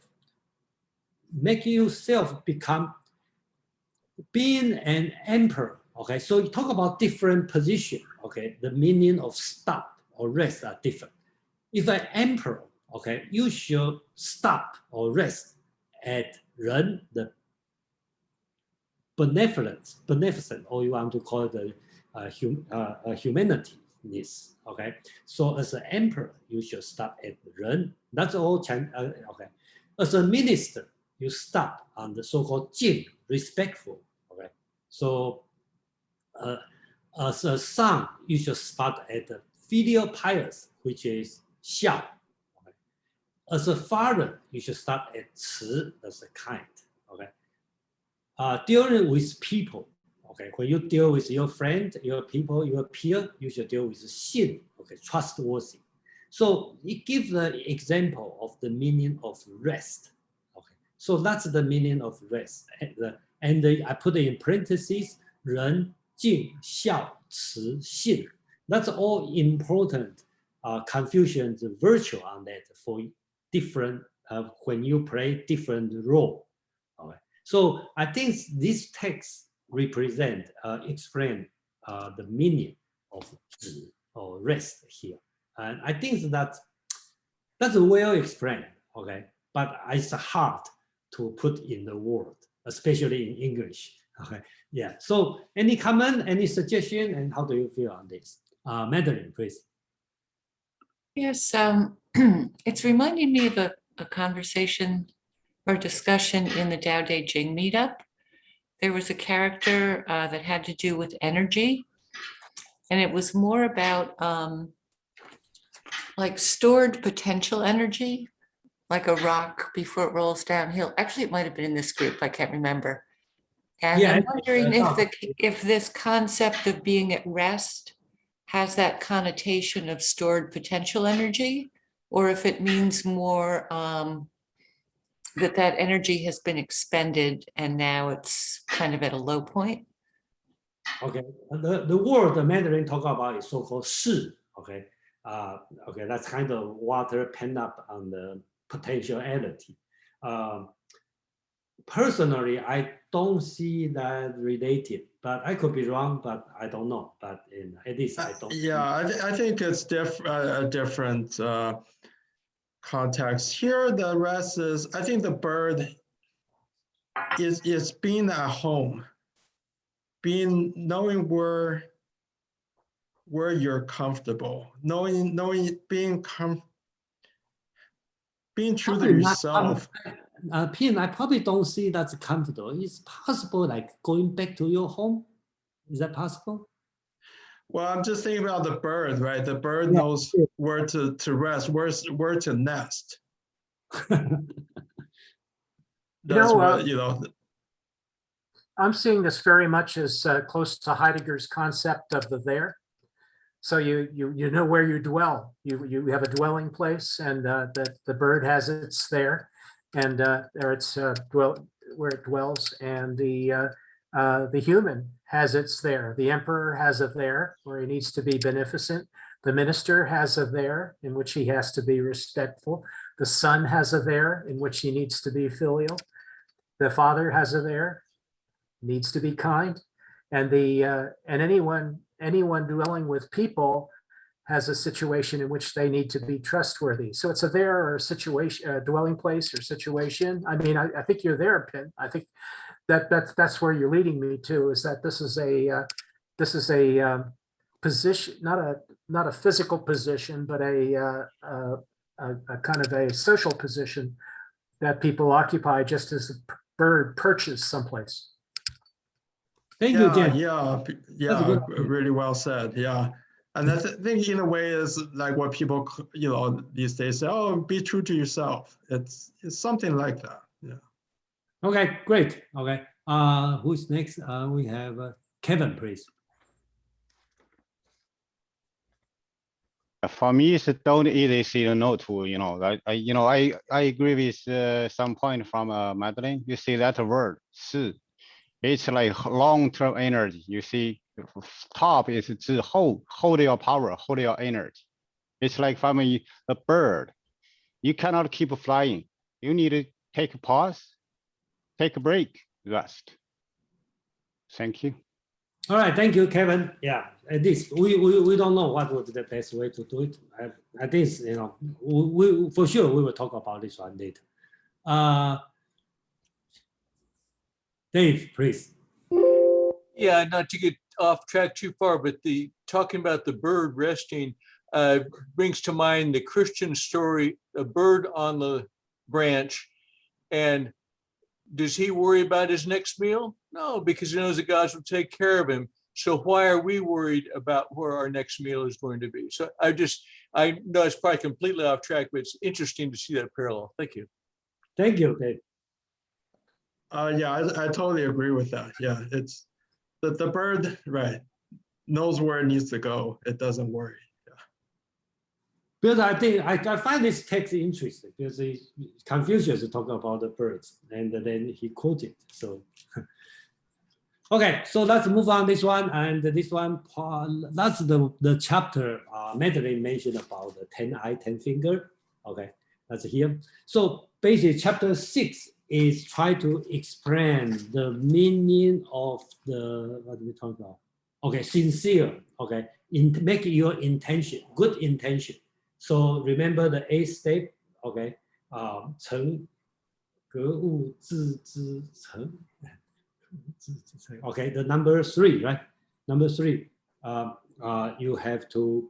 Make yourself become being an emperor. Okay, so you talk about different position. Okay, the meaning of stop or rest are different. If an emperor, okay, you should stop or rest at 人 the beneficent, or you want to call it the humanity. Okay, so as an emperor, you should stop at 人. That's all. Okay, as a minister, you stop on the so-called 敬, respectful. Okay, so as a son, you should start at the filial pious, which is 孝. Okay, as a father, you should start at 慈, as a kind. Okay, dealing with people. Okay, when you deal with your friend, your people, your peer, you should deal with 信, okay, trustworthy. So it gives the example of the meaning of rest. Okay, so that's the meaning of rest. And I put it in parentheses, 人, 敬, 孝, 慈, 信. That's all important Confucian's virtue on that for different, when you play different role. Okay. So I think this text represent, explain the meaning of 止 or rest here. And I think that's well explained, okay? But it's hard to put in the word, especially in English, okay? Yeah, so any comment, any suggestion, and how do you feel on this? Madeline, please. Yes, it's reminding me of a conversation or discussion in the Tao Te Ching meetup. There was a character that had to do with energy, and it was more about like stored potential energy, like a rock before it rolls downhill. Actually, it might have been in this group, I can't remember. And Yeah, I'm wondering if this concept of being at rest has that connotation of stored potential energy, or if it means more that energy has been expended and now it's kind of at a low point. Okay, the word the Mandarin talk about is so-called 势. Okay, okay, that's kind of water pent up on the potentiality. Personally, I don't see that related, but I could be wrong, but I don't know. But at least I don't. Yeah, I think it's a different context. Here, the rest is, I think the bird is being at home, knowing where you're comfortable, being true to yourself. Pin, I probably don't see that's comfortable. It's possible, like going back to your home. Is that possible? Well, I'm just thinking about the bird, right? The bird knows where to rest, where to nest. That's what, you know. I'm seeing this very much as close to Heidegger's concept of the there. So you know where you dwell. You have a dwelling place, and the bird has its there, and there it's where it dwells, and the human has its there. The emperor has a there where he needs to be beneficent. The minister has a there in which he has to be respectful. The son has a there in which he needs to be filial. The father has a there, needs to be kind, and anyone dwelling with people has a situation in which they need to be trustworthy. So it's a there or a situation, a dwelling place or situation. I mean, I think you're there, Pin. I think that's where you're leading me to, is that this is a position, not a physical position, but a kind of a social position that people occupy, just as the bird perches someplace. Thank you, Jen. Yeah, really well said. Yeah. And I think in a way is like what people, these days say, oh, be true to yourself. It's something like that. Yeah. Okay, great. Okay. Who's next? We have Kevin, please. For me, it's don't easily say no to, I agree with some point from Madeline. You see that word, 是, it's like long-term energy. You see, top is to hold your power, hold your energy. It's like from a bird. You cannot keep flying. You need to take a pause, take a break, rest. Thank you. All right, thank you, Kevin. Yeah, at least we don't know what was the best way to do it. At least, we for sure we will talk about this one later. Dave, please. Yeah, not to get off track too far, but talking about the bird resting brings to mind the Christian story, a bird on the branch. And does he worry about his next meal? No, because he knows that God will take care of him. So why are we worried about where our next meal is going to be? So I know it's probably completely off track, but it's interesting to see that parallel. Thank you. Thank you, Dave. Yeah, I totally agree with that. Yeah, it's the bird, right, knows where it needs to go. It doesn't worry. Yeah. Because I think I find this text interesting because Confucius talk about the birds and then he quoted. So okay, so let's move on this one, and this one that's the chapter Madeline mentioned about the 10 eye, 10 finger. Okay, that's here. So basically, chapter 6 is try to explain the meaning of the, what do we talk about? Okay, sincere. Okay, make your intention, good intention. So remember the 8th step. Okay, 成格物致知成. Okay, the number 3, right? Number 3, you have to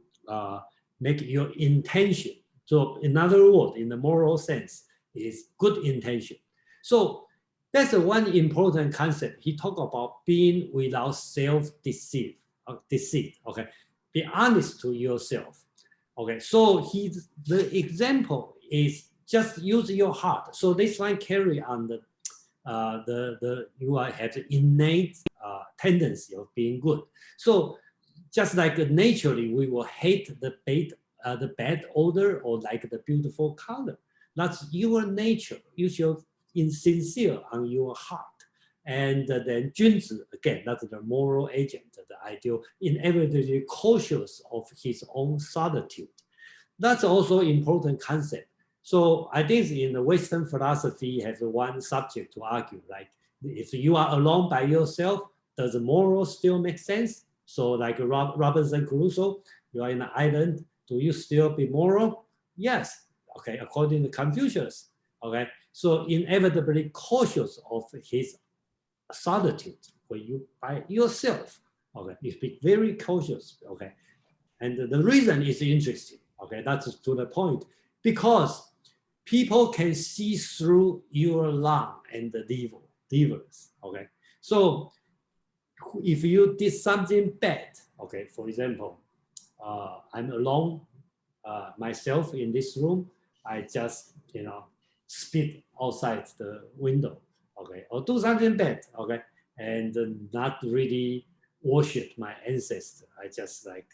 make your intention. So in other words, in the moral sense, is good intention. So that's one important concept. He talked about being without self-deceit. Okay, be honest to yourself. Okay, so the example is just use your heart. So this one carry on the you have the innate tendency of being good. So just like naturally we will hate the bad odor or like the beautiful color. That's your nature. You should insincere on your heart. And then Junzi, again, that's the moral agent, the ideal, inevitably cautious of his own solitude. That's also important concept. So I think in the Western philosophy has one subject to argue, like if you are alone by yourself, does the moral still make sense? So like Robinson Crusoe, you are in an island, do you still be moral? Yes, okay, according to Confucius, okay? So inevitably cautious of his solitude when you by yourself, okay? You be very cautious, okay? And the reason is interesting, okay? That's to the point, because people can see through your lung and the livers, okay? So if you did something bad, okay, for example, I'm alone myself in this room, I just, spit outside the window, okay, or do something bad, okay, and not really worship my ancestor. I just like,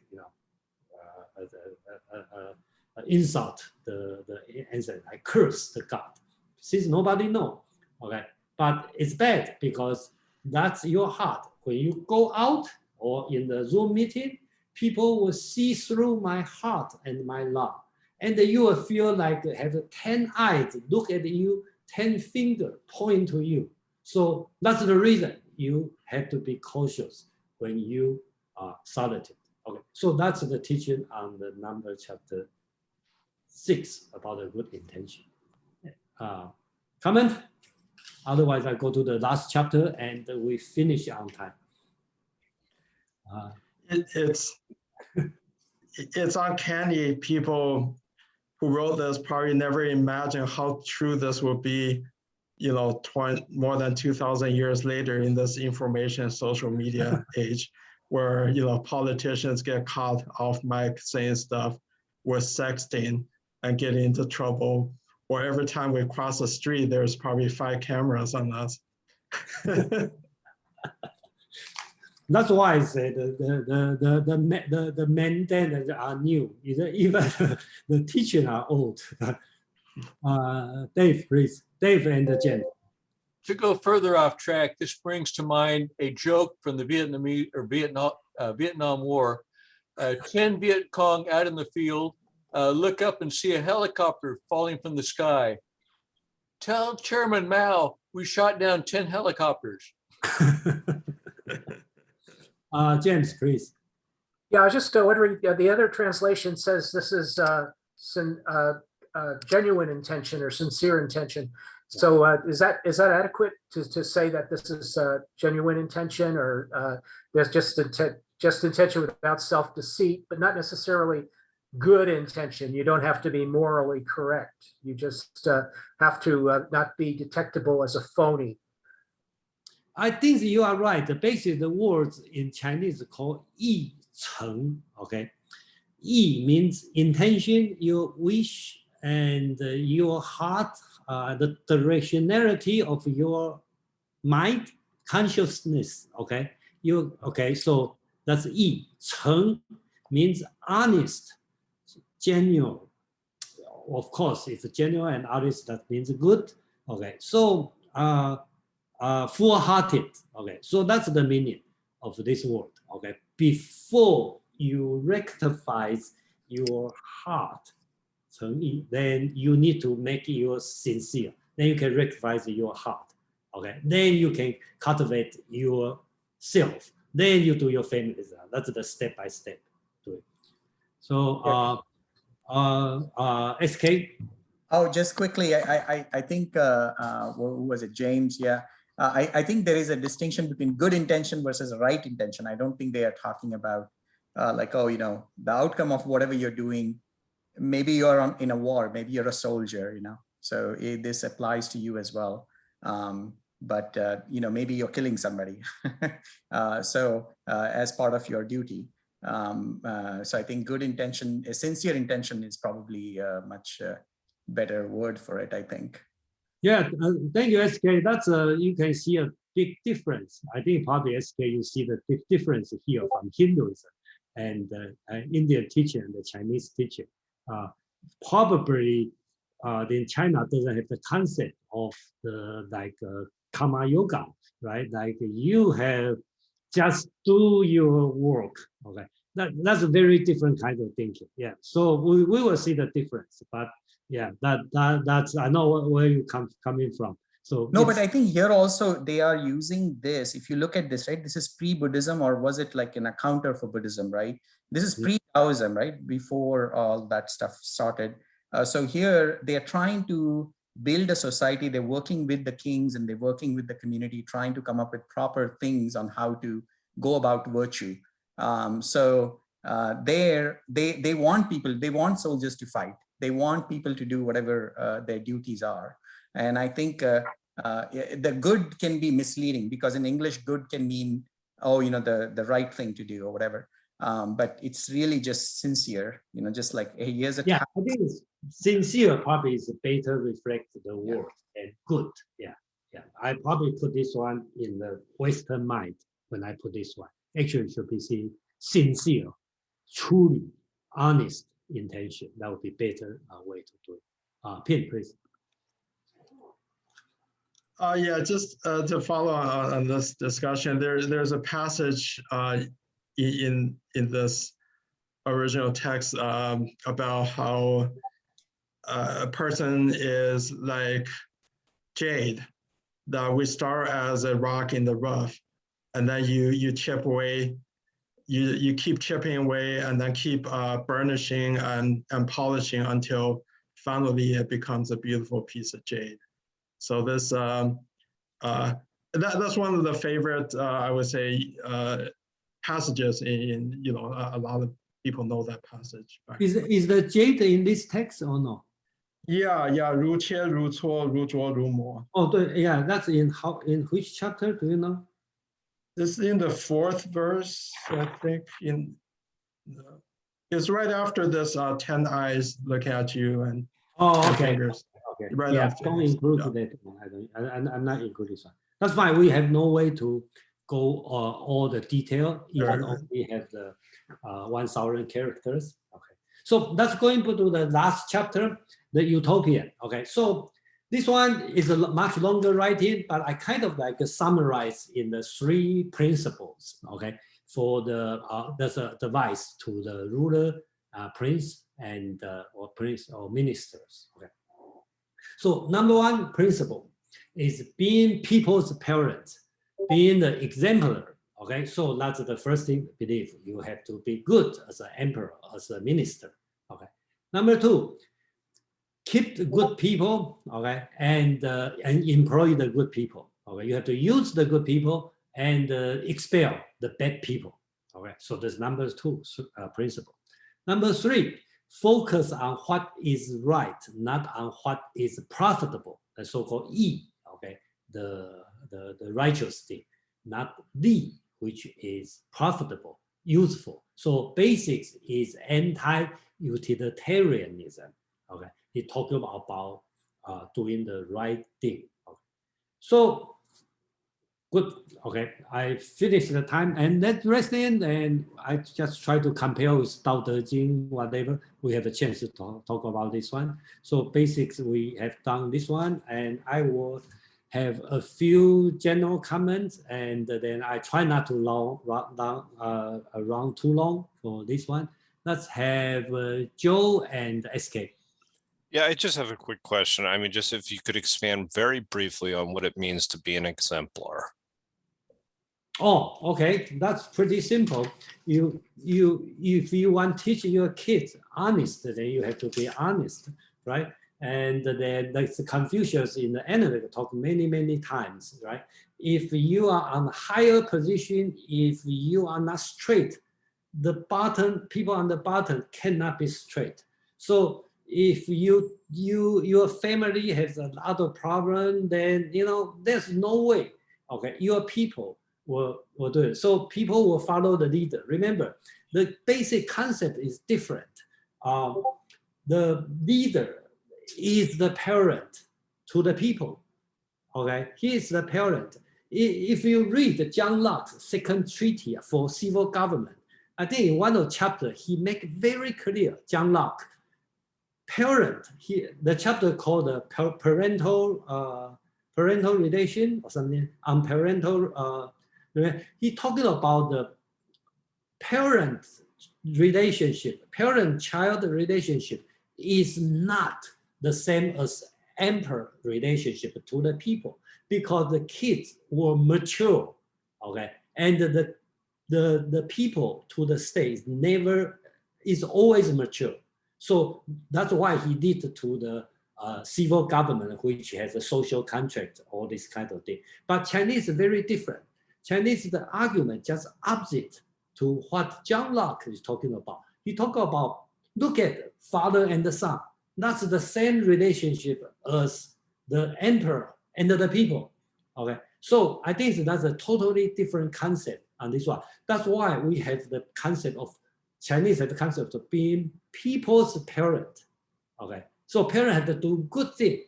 insult the ancestor. I curse the God. Since nobody know, okay, but it's bad because that's your heart. When you go out or in the Zoom meeting, people will see through my heart and my love. And you will feel like have 10 eyes look at you, 10 fingers point to you. So that's the reason you have to be cautious when you are solitude. Okay, so that's the teaching on the number chapter 6 about the good intention. Comment? Otherwise, I go to the last chapter and we finish on time. It's uncanny. People who wrote this probably never imagined how true this will be, more than 2,000 years later in this information social media age, where politicians get caught off mic saying stuff, we're sexting and getting into trouble, or every time we cross the street, there's probably 5 cameras on us. That's why I say the maintainers are new. Even the teachers are old. Dave, please. Dave and Jen. To go further off track, this brings to mind a joke from the Vietnam War. 10 Viet Cong out in the field, look up and see a helicopter falling from the sky. Tell Chairman Mao we shot down 10 helicopters. James, please. Yeah, I was just wondering, the other translation says this is genuine intention or sincere intention. So is that adequate to say that this is genuine intention, or there's just intention without self-deceit, but not necessarily good intention? You don't have to be morally correct. You just have to not be detectable as a phony. I think you are right. Basically, the words in Chinese called yi cheng. Okay, yi means intention, your wish, and your heart, the directionality of your mind, consciousness. Okay, so that's yi. Cheng means honest, genuine. Of course, if genuine and honest, that means good. Okay, so full-hearted. Okay, so that's the meaning of this word. Okay, before you rectify your heart, then you need to make your sincere. Then you can rectify your heart. Okay, then you can cultivate yourself. Then you do your family. That's the step by step to it. So, SK. Oh, just quickly, I think who was it, James? Yeah. I think there is a distinction between good intention versus right intention. I don't think they are talking about the outcome of whatever you're doing. Maybe you're in a war, maybe you're a soldier, so this applies to you as well. But maybe you're killing somebody. As part of your duty. So I think good intention, sincere intention is probably a much better word for it, I think. Yeah, thank you, SK. That's you can see a big difference. I think probably SK, you see the big difference here from Hinduism and Indian teaching and the Chinese teaching. Probably in China doesn't have the concept of the karma yoga, right? Like you have just do your work. Okay, that's a very different kind of thinking. Yeah, so we will see the difference, but. Yeah, that's I know where you coming from. So no, but I think here also they are using this. If you look at this, right, this is pre-Buddhism, or was it like in a counter for Buddhism, right? This is pre-Taoism, right? Before all that stuff started. So here they are trying to build a society. They're working with the kings and they're working with the community, trying to come up with proper things on how to go about virtue. They want people, they want soldiers to fight. They want people to do whatever their duties are. And I think the good can be misleading, because in English, good can mean, the right thing to do or whatever. But it's really just sincere, just like, hey, here's a I think sincere probably is better reflect the word and good. Yeah. I probably put this one in the Western mind when I put this one. Actually, it should be sincere, truly honest intention. That would be better way to do it. Pin, please. Just to follow on this discussion, there's a passage in this original text about how a person is like jade, that we start as a rock in the rough, and then you chip away, you keep chipping away, and then keep burnishing and polishing until finally it becomes a beautiful piece of jade. So this that's one of the favorite I would say passages in a lot of people know that passage. Is the jade in this text or no? Yeah, 如切如磋如琢如磨. Oh, yeah, that's in which chapter? Do you know? This is in the 4th verse, I think. It's right after this 10 eyes look at you and okay. fingers. Okay. Right yeah, after don't this. include Yeah. that. I'm not including this one. That's fine. We have no way to go all the detail, even though we have the 1,000 characters. Okay. So that's going to the last chapter, the utopia. Okay. So this one is a much longer writing, but I kind of like summarize in the 3 principles. Okay. For the there's a device to the ruler, prince, and or prince or ministers. Okay. So number 1 principle is being people's parent, being the exemplar. Okay, so that's the first thing. Believe you have to be good as an emperor, as a minister. Okay. Number 2, keep the good people. Okay, and employ the good people. Okay, you have to use the good people and expel the bad people. Okay, so that's number 2 principle. Number 3, focus on what is right, not on what is profitable, the so-called E, okay, the righteous thing, not D, which is profitable, useful. So basics is anti-utilitarianism. Okay, he talking about doing the right thing. Okay. So good. Okay, I finished the time and that rest in, and I just try to compare with Dao De Jing, whatever. We have a chance to talk about this one. So basics, we have done this one, and I will have a few general comments, and then I try not to run too long for this one. Let's have Joe and SK. Yeah, I just have a quick question. I mean, just if you could expand very briefly on what it means to be an exemplar. Oh, okay, that's pretty simple. If you want to teach your kids honest, then you have to be honest, right? And then like the Confucius in the analytic talk many times, right? If you are on a higher position, if you are not straight, the bottom people on the bottom cannot be straight. So if your family has a lot of problem, then there's no way. Okay, your people will do it. So people will follow the leader. Remember, the basic concept is different. The leader is the parent to the people. Okay, he is the parent. If you read John Locke's second treatise for civil government, I think in one of the chapters he make very clear. John Locke, parent. The chapter called the parental relation or something. Unparental. He talking about the parent relationship, parent-child relationship is not the same as emperor relationship to the people, because the kids were mature, okay, and the people to the state is always mature. So that's why he did to the civil government, which has a social contract, all this kind of thing. But Chinese is very different. Chinese, the argument just opposite to what John Locke is talking about. He talk about, look at father and the son. That's the same relationship as the emperor and the people. Okay, so I think that's a totally different concept on this one. That's why we have the concept of Chinese have the concept of being people's parent. Okay, so parent have to do good thing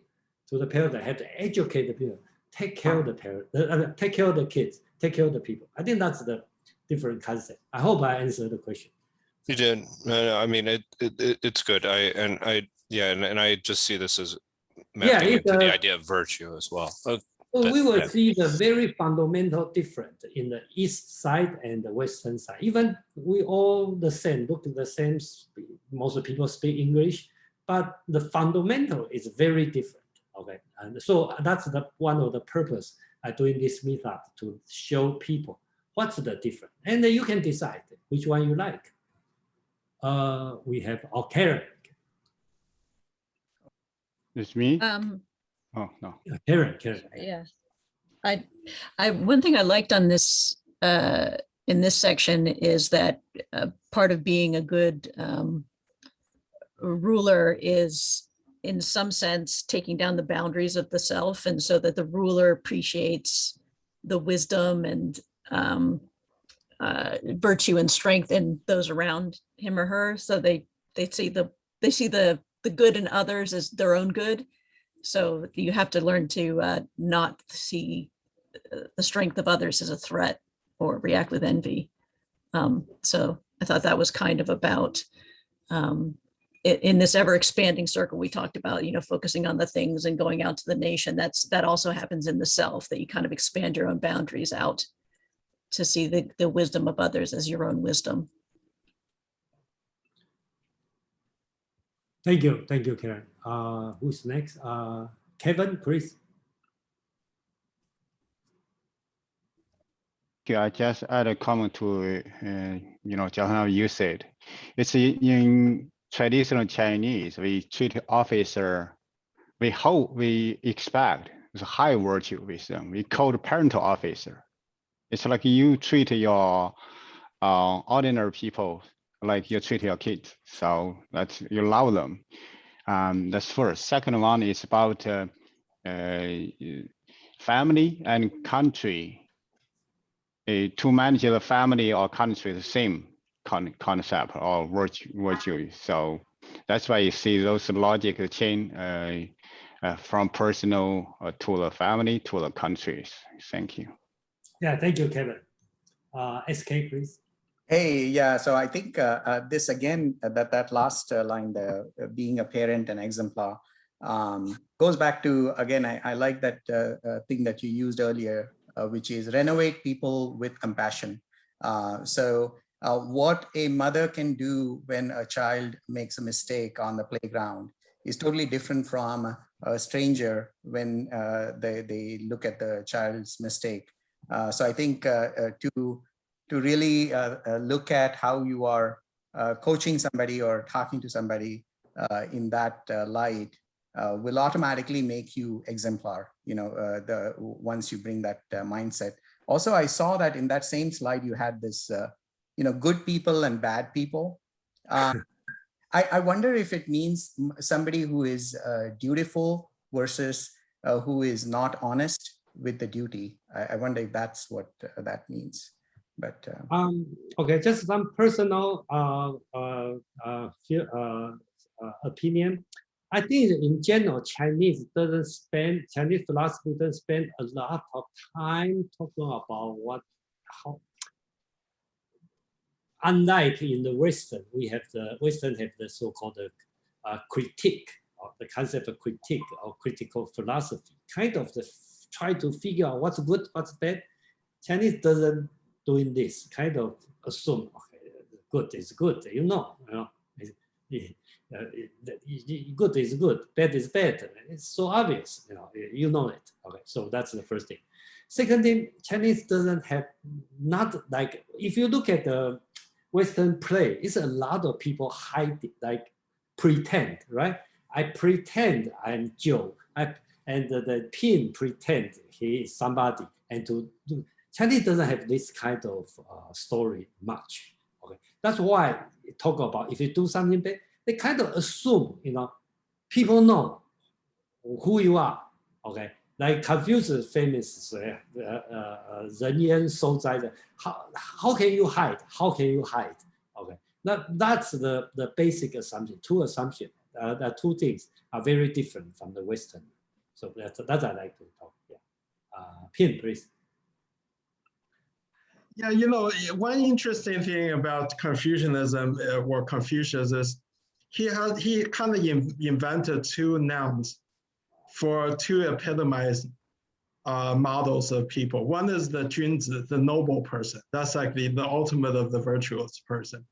to the parent. They have to educate the people, take care of the parent, take care of the kids, take care of the people. I think that's the different concept. I hope I answered the question. You did. I mean, it's good. I just see this as mapping into the idea of virtue as well. So we will see the very fundamental difference in the east side and the western side. Even we all the same, look the same. Most people speak English, but the fundamental is very different. Okay, and so that's one of the purpose of doing this meetup, to show people what's the difference, and then you can decide which one you like. We have Karen. It's me? Um, Oh, no. Karen. yeah. One thing I liked on this, in this section is that part of being a good ruler is, in some sense, taking down the boundaries of the self, and so that the ruler appreciates the wisdom and virtue and strength in those around him or her. So they see the good in others as their own good. So you have to learn to not see the strength of others as a threat or react with envy. So I thought that was kind of about, in this ever expanding circle we talked about, focusing on the things and going out to the nation. That also happens in the self, that you kind of expand your own boundaries out to see the wisdom of others as your own wisdom. Thank you, Karen. Who's next? Kevin, please. Okay, I just add a comment to, just how you said. It's in traditional Chinese, we treat officer, we expect it's a high virtue with them. We call the parental officer. It's like you treat your ordinary people like you treat your kids. So that's, you love them. That's first. Second one is about family and country. To manage the family or country, the same concept or virtue. So that's why you see those logic chain from personal to the family to the countries. Thank you. Yeah, thank you, Kevin. SK, please. Hey, yeah, so I think this again, that last line there, being a parent and exemplar, goes back to, again, I like that thing that you used earlier, which is renovate people with compassion. So what a mother can do when a child makes a mistake on the playground is totally different from a stranger when they look at the child's mistake. So I think to really look at how you are coaching somebody or talking to somebody in that light will automatically make you exemplar, once you bring that mindset. Also, I saw that in that same slide, you had this, good people and bad people. I wonder if it means somebody who is dutiful versus who is not honest with the duty. I wonder if that's what that means. But okay, just some personal opinion. I think in general, Chinese philosophy doesn't spend a lot of time talking about unlike in the Western, Western have the so-called critique, or the concept of critique or critical philosophy, kind of try to figure out what's good, what's bad. Chinese doesn't doing this, kind of assume, okay, good is good, good is good, bad is bad. It's so obvious, you know it. Okay, so that's the first thing. Second thing, Chinese doesn't have, not like, if you look at the Western play, it's a lot of people hide it, like pretend, right? I pretend I'm Joe, and the Pin pretend he is somebody, and to do. Chinese doesn't have this kind of story much. Okay, that's why talk about if you do something bad, they kind of assume, people know who you are. Okay, like Confucius famous 人焉受灾的, how can you hide? How can you hide? Okay, that's the basic assumption. Two assumptions, the two things are very different from the Western. So that's I like to talk. Yeah, Pin, please. Yeah, one interesting thing about Confucianism or Confucius is he kind of invented two nouns to epitomize models of people. One is the Junzi, the noble person. That's like the ultimate of the virtuous person.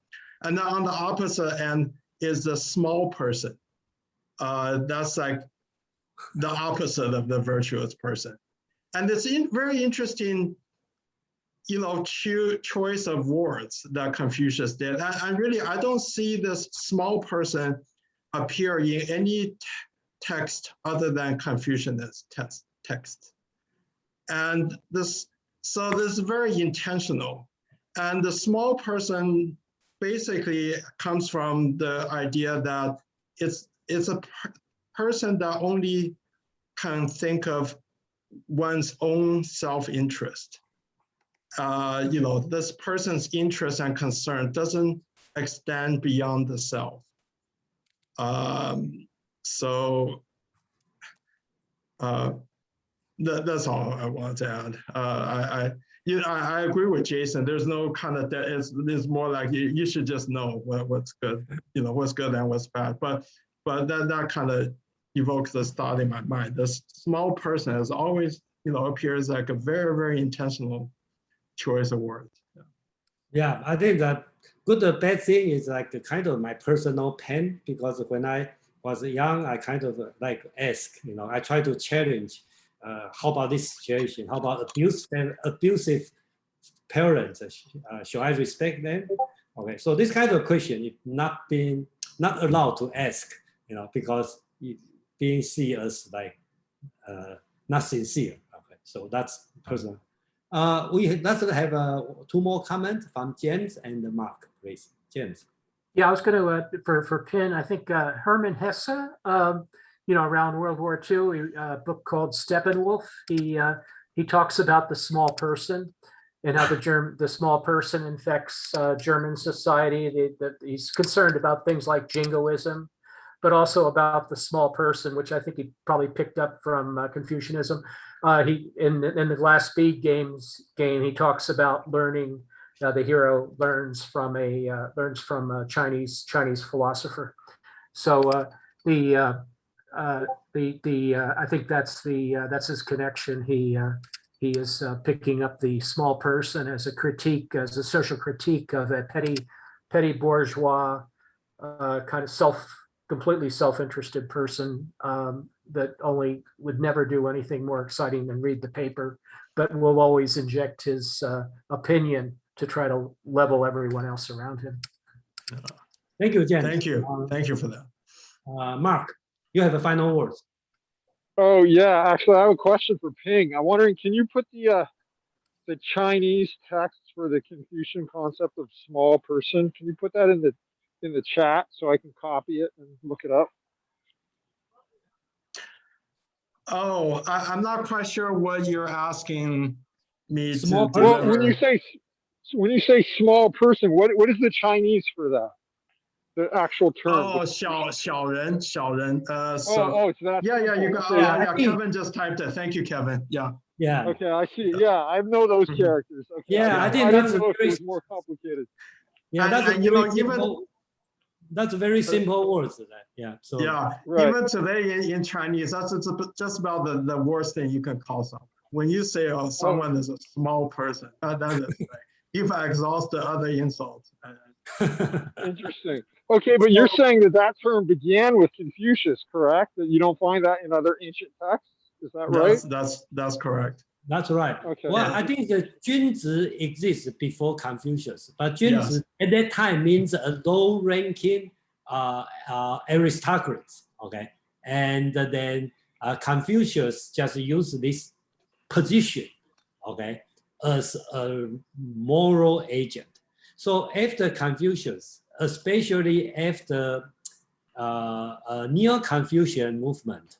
And then on the opposite end is the small person. That's like the opposite of the virtuous person. And it's very interesting, choice of words that Confucius did. I don't see this small person appear in any text other than Confucianist text. And so this is very intentional. And the small person basically comes from the idea that it's a person that only can think of one's own self-interest. This person's interest and concern doesn't extend beyond the self. That's all I want to add. I agree with Jason. There's no kind of that. It's more like you should just know what's good, what's good and what's bad. But that kind of evokes this thought in my mind. This small person is always, appears like a very, very intentional choice of words. Yeah, I think that good or bad thing is like the kind of my personal pain, because when I was young, I kind of like ask, I try to challenge, how about this situation? How about abusive parents? Should I respect them? Okay, so this kind of question is not allowed to ask, because being seen as like not sincere. Okay, so that's personal. Let's have 2 more comments from James and Mark, please. James. Yeah, I was going to, for Pin, I think Hermann Hesse, around World War II, a book called Steppenwolf, he talks about the small person and how the small person infects German society. He's concerned about things like jingoism, but also about the small person, which I think he probably picked up from Confucianism. In the last Speed game, he talks about learning. The hero learns from a Chinese philosopher. So I think that's his connection. He is picking up the small person as a critique, as a social critique of a petty bourgeois kind of completely self-interested person that would never do anything more exciting than read the paper, but will always inject his opinion to try to level everyone else around him. Thank you, James. Thank you. Thank you for that. Mark, you have the final words. Oh yeah, actually, I have a question for Ping. I'm wondering, can you put the Chinese text for the Confucian concept of small person? Can you put that in the chat so I can copy it and look it up? Oh, I'm not quite sure what you're asking me Small to Well, deliver. when you say small person, what is the Chinese for that? The actual term. Oh, 小人. It's that. Yeah, you simple. got. Okay. Kevin just typed it. Thank you, Kevin. Yeah. Yeah. Okay, I see. Yeah, I know those characters. Okay. Yeah, I think I that's didn't know if very, it was more complicated. yeah, that's and, a very simple, that's a very simple words. Yeah. So yeah, right. Even today in Chinese, that's just about the worst thing you can call someone. When you say, "Oh, someone is a small person," that is like, you've exhausted other insults. Interesting. Okay, but you're saying that term began with Confucius, correct? That you don't find that in other ancient texts? Is that right? That's correct. That's right. Okay. Well, I think the Junzi exists before Confucius, but Junzi at that time means a low-ranking aristocrats. Okay, and then Confucius just used this position, okay, as a moral agent. So after Confucius, especially after Neo-Confucian movement,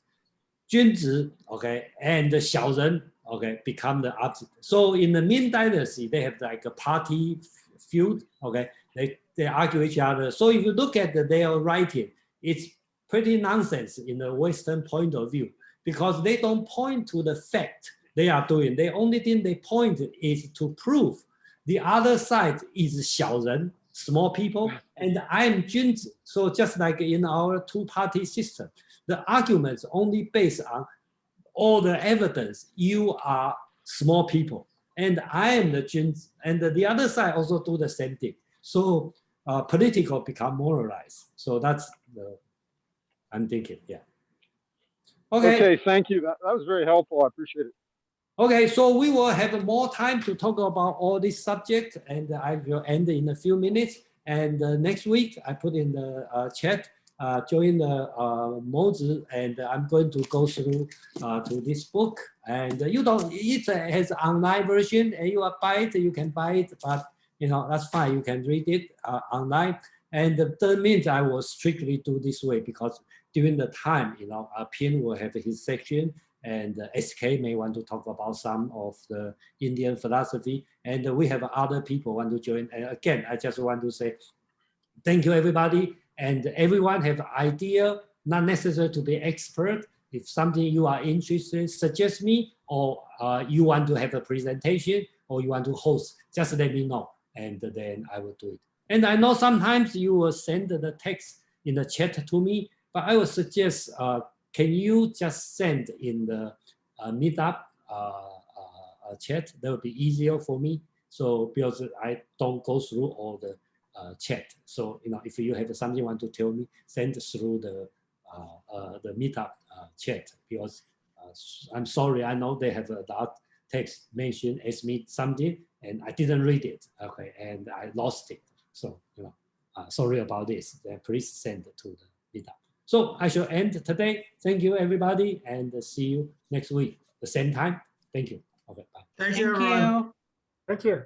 君子, okay, and the 小人, okay, become the opposite. So in the Ming Dynasty, they have like a party feud, okay, they argue each other. So if you look at their writing, it's pretty nonsense in the Western point of view, because they don't point to the fact they are doing. The only thing they point is to prove the other side is 小人, small people, and I'm 君子. So just like in our two-party system, the arguments only based on all the evidence. You are small people, and I am the 君子, and the other side also do the same thing. So political become moralized. So that's the I'm thinking, yeah. Okay, thank you. That was very helpful. I appreciate it. Okay, so we will have more time to talk about all this subject, and I will end in a few minutes. And next week, I put in the chat, join the Moses, and I'm going to go through to this book. And it has online version, and you buy it, you can buy it, but that's fine. You can read it online. And that means I will strictly do this way because during the time, Pin will have his section, and SK may want to talk about some of the Indian philosophy, and we have other people want to join. And again, I just want to say thank you, everybody, and everyone have idea, not necessary to be expert. If something you are interested, suggest me, or you want to have a presentation, or you want to host, just let me know, and then I will do it. And I know sometimes you will send the text in the chat to me, but I would suggest, can you just send in the meetup chat? That would be easier for me. So because I don't go through all the chat. So if you have something you want to tell me, send through the meetup chat. Because I'm sorry, I know they have that text mentioned as me something, and I didn't read it. Okay, and I lost it. So sorry about this. Then please send it to the meetup. So I shall end today. Thank you, everybody, and see you next week, the same time. Thank you. Okay, bye. Thank you, everyone. Thank you.